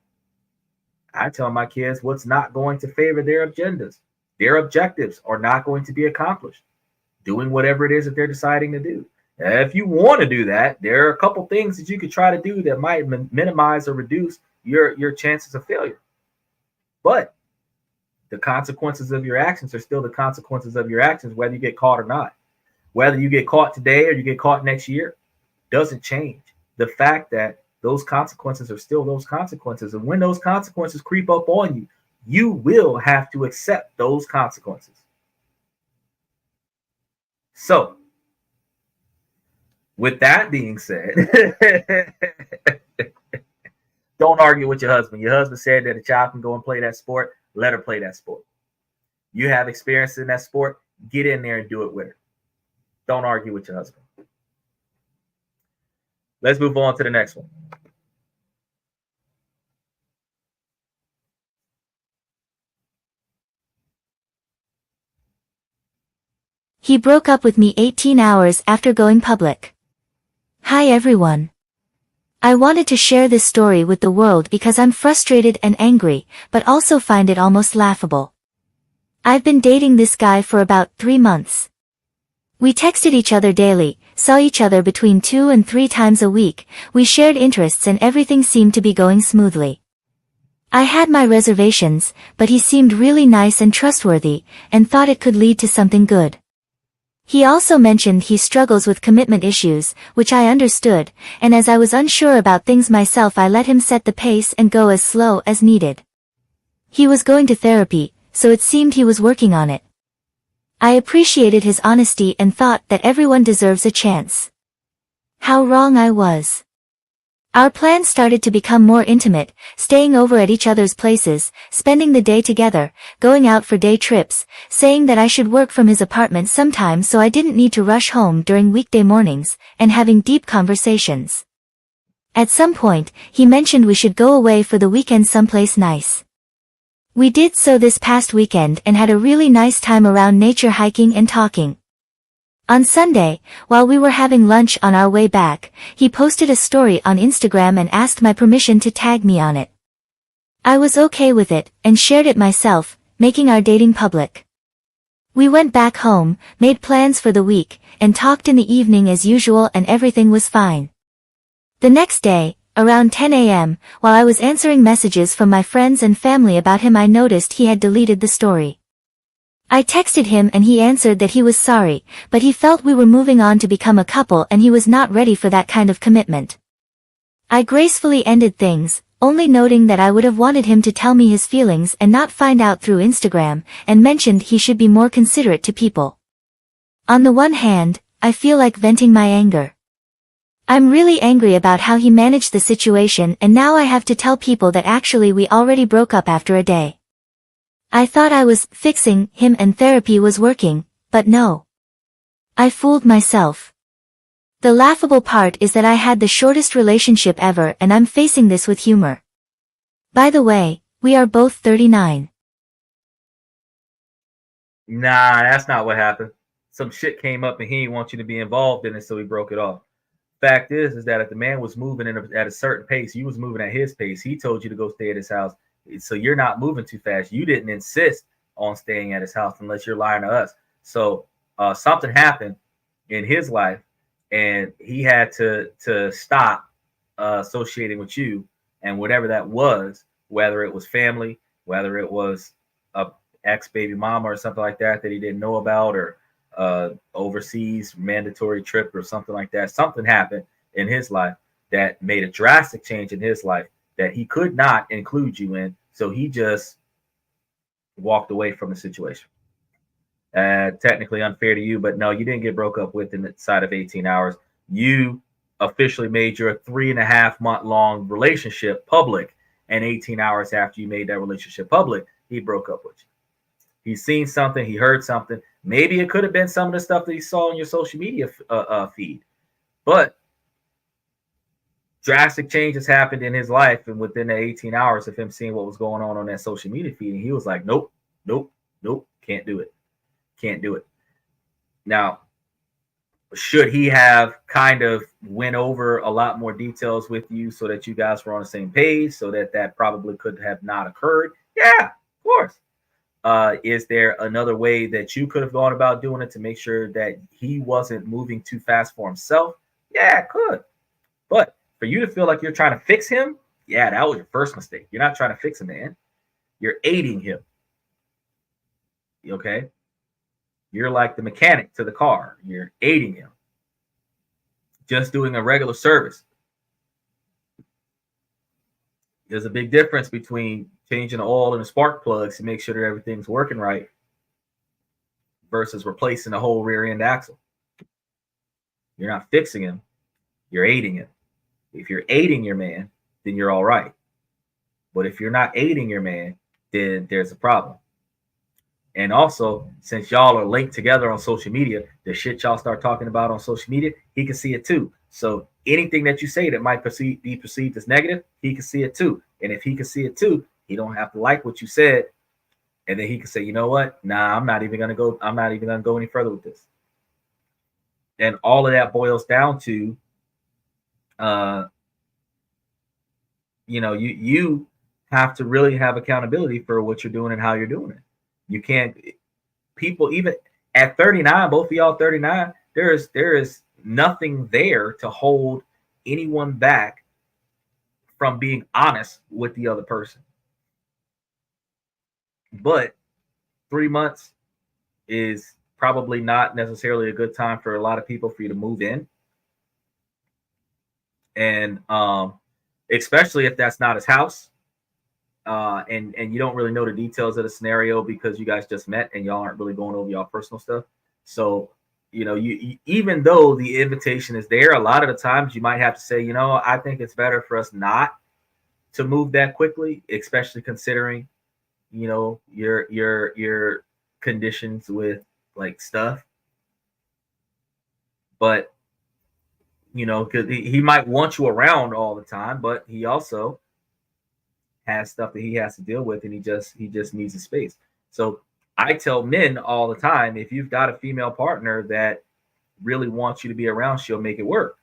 I tell my kids what's not going to favor their agendas. Their objectives are not going to be accomplished doing whatever it is that they're deciding to do. Now, if you want to do that, there are a couple things that you could try to do that might minimize or reduce your chances of failure. But the consequences of your actions are still the consequences of your actions, whether you get caught or not. Whether you get caught today or you get caught next year doesn't change the fact that those consequences are still those consequences. And when those consequences creep up on you, you will have to accept those consequences. So, with that being said, don't argue with your husband. Your husband said that a child can go and play that sport. Let her play that sport. You have experience in that sport. Get in there and do it with her. Don't argue with your husband. Let's move on to the next one. He broke up with me 18 hours after going public. Hi everyone. I wanted to share this story with the world because I'm frustrated and angry, but also find it almost laughable. I've been dating this guy for about 3 months. We texted each other daily, saw each other between 2 and 3 times a week, we shared interests and everything seemed to be going smoothly. I had my reservations, but he seemed really nice and trustworthy, and thought it could lead to something good. He also mentioned he struggles with commitment issues, which I understood, and as I was unsure about things myself I let him set the pace and go as slow as needed. He was going to therapy, so it seemed he was working on it. I appreciated his honesty and thought that everyone deserves a chance. How wrong I was. Our plans started to become more intimate, staying over at each other's places, spending the day together, going out for day trips, saying that I should work from his apartment sometimes so I didn't need to rush home during weekday mornings, and having deep conversations. At some point, he mentioned we should go away for the weekend someplace nice. We did so this past weekend and had a really nice time around nature hiking and talking. On Sunday, while we were having lunch on our way back, he posted a story on Instagram and asked my permission to tag me on it. I was okay with it, and shared it myself, making our dating public. We went back home, made plans for the week, and talked in the evening as usual and everything was fine. The next day, around 10 a.m., while I was answering messages from my friends and family about him I noticed he had deleted the story. I texted him and he answered that he was sorry, but he felt we were moving on to become a couple and he was not ready for that kind of commitment. I gracefully ended things, only noting that I would have wanted him to tell me his feelings and not find out through Instagram, and mentioned he should be more considerate to people. On the one hand, I feel like venting my anger. I'm really angry about how he managed the situation and now I have to tell people that actually we already broke up after a day. I thought I was fixing him and therapy was working, but no. I fooled myself. The laughable part is that I had the shortest relationship ever and I'm facing this with humor. By the way, we are both 39. Nah, that's not what happened. Some shit came up and he didn't want you to be involved in it, so he broke it off. Fact is that if the man was moving at a certain pace, you was moving at his pace. He told you to go stay at his house. So you're not moving too fast. You didn't insist on staying at his house unless you're lying to us. So something happened in his life and he had to stop associating with you, and whatever that was, whether it was family, whether it was a ex-baby mama or something like that he didn't know about, or overseas mandatory trip or something like that. Something happened in his life that made a drastic change in his life that he could not include you in, so he just walked away from the situation. Technically unfair to you, but no, you didn't get broke up with inside of 18 hours. You officially made your 3.5 month long relationship public, and 18 hours after you made that relationship public, he broke up with you. He's seen something, he heard something. Maybe it could have been some of the stuff that he saw on your social media feed, but drastic changes happened in his life, and within the 18 hours of him seeing what was going on that social media feed, and he was like, nope, can't do it. Now, should he have kind of went over a lot more details with you so that you guys were on the same page, so that probably could have not occurred? Yeah, of course. Is there another way that you could have gone about doing it to make sure that he wasn't moving too fast for himself? Yeah, it could. But for you to feel like you're trying to fix him, yeah, that was your first mistake. You're not trying to fix a man. You're aiding him. Okay? You're like the mechanic to the car. You're aiding him. Just doing a regular service. There's a big difference between changing the oil and the spark plugs to make sure that everything's working right versus replacing the whole rear end axle. You're not fixing him. You're aiding him. If you're aiding your man, then you're all right. But if you're not aiding your man, then there's a problem. And also, since y'all are linked together on social media, the shit y'all start talking about on social media, he can see it too. So anything that you say that might be perceived as negative, he can see it too. And if he can see it too, he don't have to like what you said. And then he can say, you know what? Nah, I'm not even gonna go any further with this. And all of that boils down to you have to really have accountability for what you're doing and how you're doing it. You can't, people, even at 39, both of y'all 39, there is nothing there to hold anyone back from being honest with the other person. But 3 months is probably not necessarily a good time for a lot of people for you to move in. And especially if that's not his house. And you don't really know the details of the scenario because you guys just met and y'all aren't really going over y'all personal stuff. So, you even though the invitation is there, a lot of the times you might have to say, I think it's better for us not to move that quickly, especially considering, your conditions with like stuff. But, because he might want you around all the time, but he also has stuff that he has to deal with, and he just needs a space. So I tell men all the time, if you've got a female partner that really wants you to be around, she'll make it work.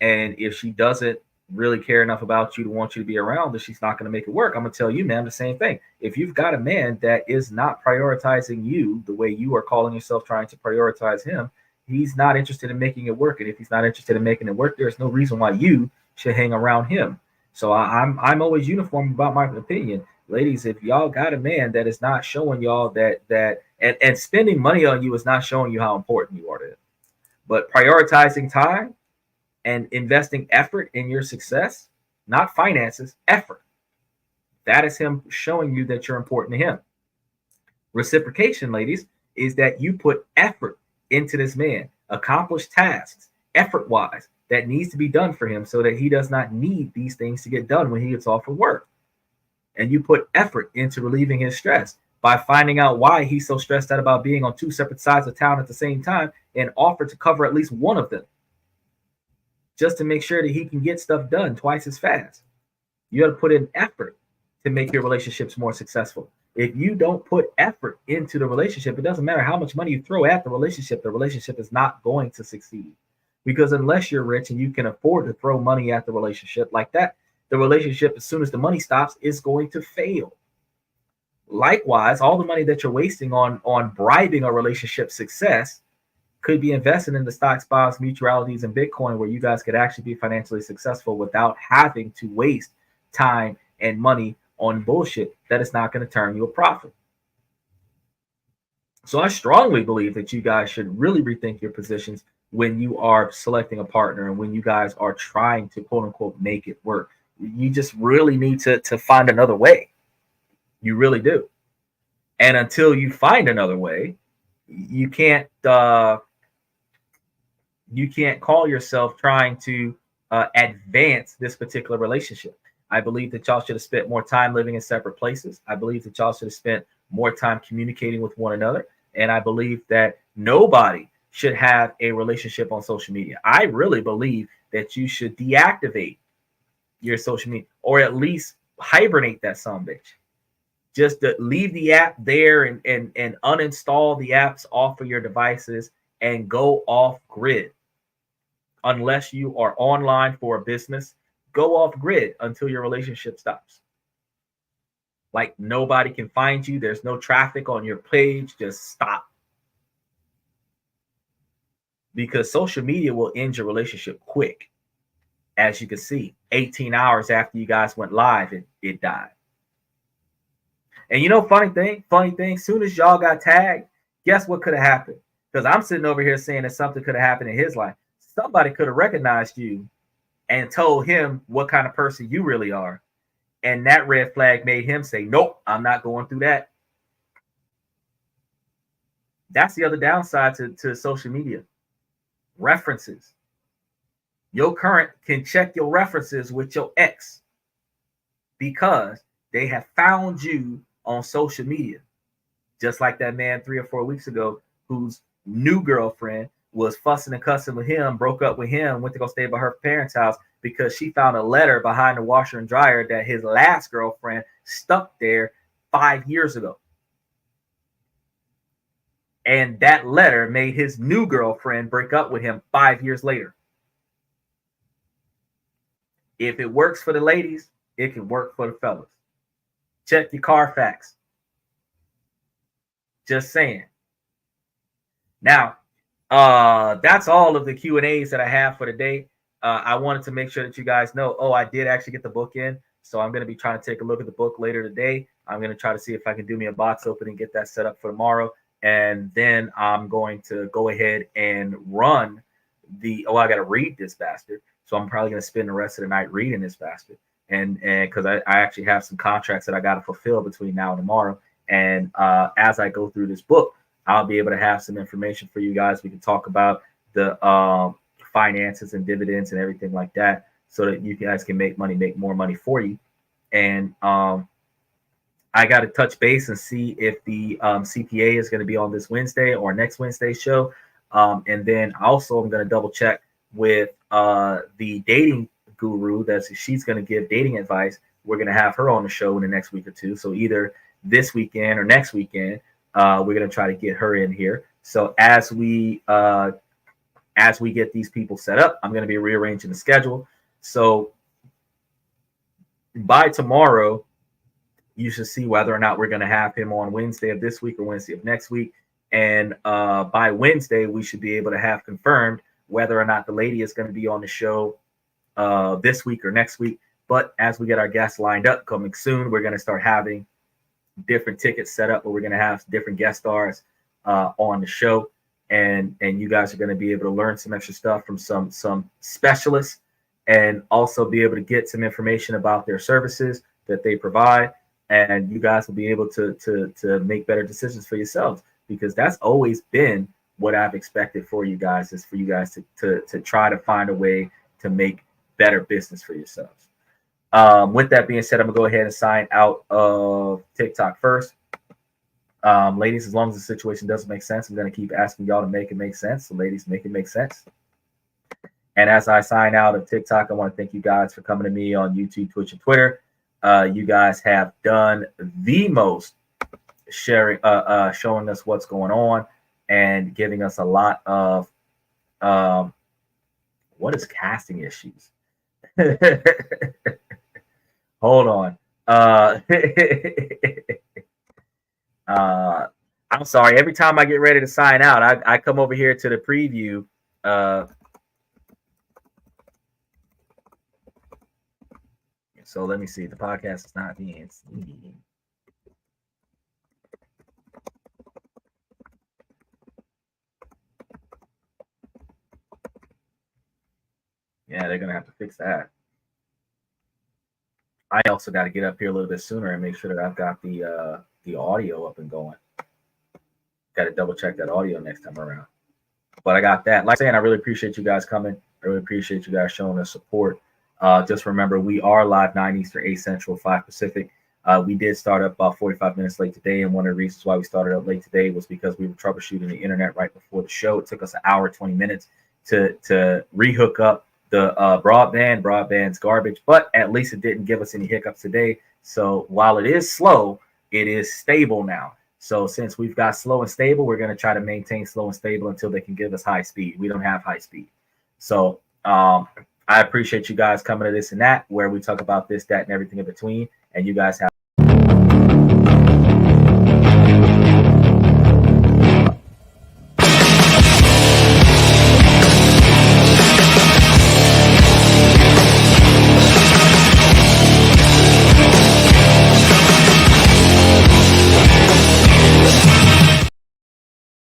And if she doesn't really care enough about you to want you to be around, then she's not going to make it work. I'm going to tell you, man, the same thing. If you've got a man that is not prioritizing you the way you are calling yourself trying to prioritize him, he's not interested in making it work. And if he's not interested in making it work, there's no reason why you should hang around him. So I'm always uniform about my opinion. Ladies, if y'all got a man that is not showing y'all that and spending money on you is not showing you how important you are to him, but prioritizing time and investing effort in your success, not finances, effort. That is him showing you that you're important to him. Reciprocation, ladies, is that you put effort into this man, accomplish tasks, effort-wise, that needs to be done for him so that he does not need these things to get done when he gets off of work. And you put effort into relieving his stress by finding out why he's so stressed out about being on two separate sides of town at the same time and offer to cover at least one of them just to make sure that he can get stuff done twice as fast. You got to put in effort to make your relationships more successful. If you don't put effort into the relationship, it doesn't matter how much money you throw at the relationship is not going to succeed. Because unless you're rich and you can afford to throw money at the relationship like that, the relationship, as soon as the money stops, is going to fail. Likewise, all the money that you're wasting on bribing a relationship success could be invested in the stocks, bonds, mutualities, and Bitcoin, where you guys could actually be financially successful without having to waste time and money on bullshit that is not going to turn you a profit. So I strongly believe that you guys should really rethink your positions when you are selecting a partner and when you guys are trying to quote unquote make it work. You just really need to find another way. You really do. And until you find another way, you can't you can't call yourself trying to advance this particular relationship. I believe that y'all should have spent more time living in separate places. I believe that y'all should have spent more time communicating with one another. And I believe that nobody should have a relationship on social media. I really believe that you should deactivate your social media, or at least hibernate that son bitch. Just to leave the app there and uninstall the apps off of your devices and go off grid. Unless you are online for a business, go off grid until your relationship stops. Like nobody can find you. There's no traffic on your page. Just stop. Because social media will end your relationship quick. As you can see, 18 hours after you guys went live, it died. And you know, funny thing, soon as y'all got tagged, guess what could have happened? Because I'm sitting over here saying that something could have happened in his life. Somebody could have recognized you and told him what kind of person you really are. And that red flag made him say, nope, I'm not going through that. That's the other downside to social media. References. Your current can check your references with your ex because they have found you on social media. Just like that man 3 or 4 weeks ago whose new girlfriend was fussing and cussing with him, broke up with him, went to go stay by her parents' house because she found a letter behind the washer and dryer that his last girlfriend stuck there 5 years ago. And that letter made his new girlfriend break up with him 5 years later. If it works for the ladies, it can work for the fellas. Check your Carfax. Just saying. Now, that's all of the Q&As that I have for today. I wanted to make sure that you guys know, I did actually get the book in. So I'm going to be trying to take a look at the book later today. I'm going to try to see if I can do me a box opening, get that set up for tomorrow. And then I'm going to go ahead and run I got to read this bastard. So I'm probably going to spend the rest of the night reading this bastard. And because I actually have some contracts that I got to fulfill between now and tomorrow. And as I go through this book, I'll be able to have some information for you guys. We can talk about the finances and dividends and everything like that so that you guys can make more money for you. And I got to touch base and see if the CPA is going to be on this Wednesday or next Wednesday's show. And then also I'm going to double check with the dating guru she's going to give dating advice. We're going to have her on the show in the next week or two. So either this weekend or next weekend, we're going to try to get her in here. So as we get these people set up, I'm going to be rearranging the schedule. So by tomorrow, you should see whether or not we're going to have him on Wednesday of this week or Wednesday of next week. And by Wednesday, we should be able to have confirmed whether or not the lady is going to be on the show this week or next week. But as we get our guests lined up coming soon, we're going to start having different tickets set up where we're going to have different guest stars on the show. And you guys are going to be able to learn some extra stuff from some specialists and also be able to get some information about their services that they provide. And you guys will be able to make better decisions for yourselves, because that's always been what I've expected for you guys, is for you guys to try to find a way to make better business for yourselves. With that being said, I'm gonna go ahead and sign out of TikTok first. Ladies, as long as the situation doesn't make sense, I'm gonna keep asking y'all to make it make sense. So ladies, make it make sense. And as I sign out of TikTok, I want to thank you guys for coming to me on YouTube, Twitch, and Twitter. You guys have done the most showing us what's going on and giving us a lot of what is casting issues. Hold on. I'm sorry. Every time I get ready to sign out, I come over here to the preview. So let me see. The podcast is not being seen. Yeah, they're gonna have to fix that. I also got to get up here a little bit sooner and make sure that I've got the audio up and going. Got to double check that audio next time around. But I got that. Like saying, I really appreciate you guys coming. I really appreciate you guys showing us support. Just remember, we are live 9 Eastern, 8 Central, 5 Pacific. We did start up about 45 minutes late today, and one of the reasons why we started up late today was because we were troubleshooting the internet right before the show. It took us an hour, 20 minutes to rehook up the broadband. Broadband's garbage, but at least it didn't give us any hiccups today. So while it is slow, it is stable now. So since we've got slow and stable, we're going to try to maintain slow and stable until they can give us high speed. We don't have high speed. So I appreciate you guys coming to This and That, where we talk about this, that, and everything in between. And you guys have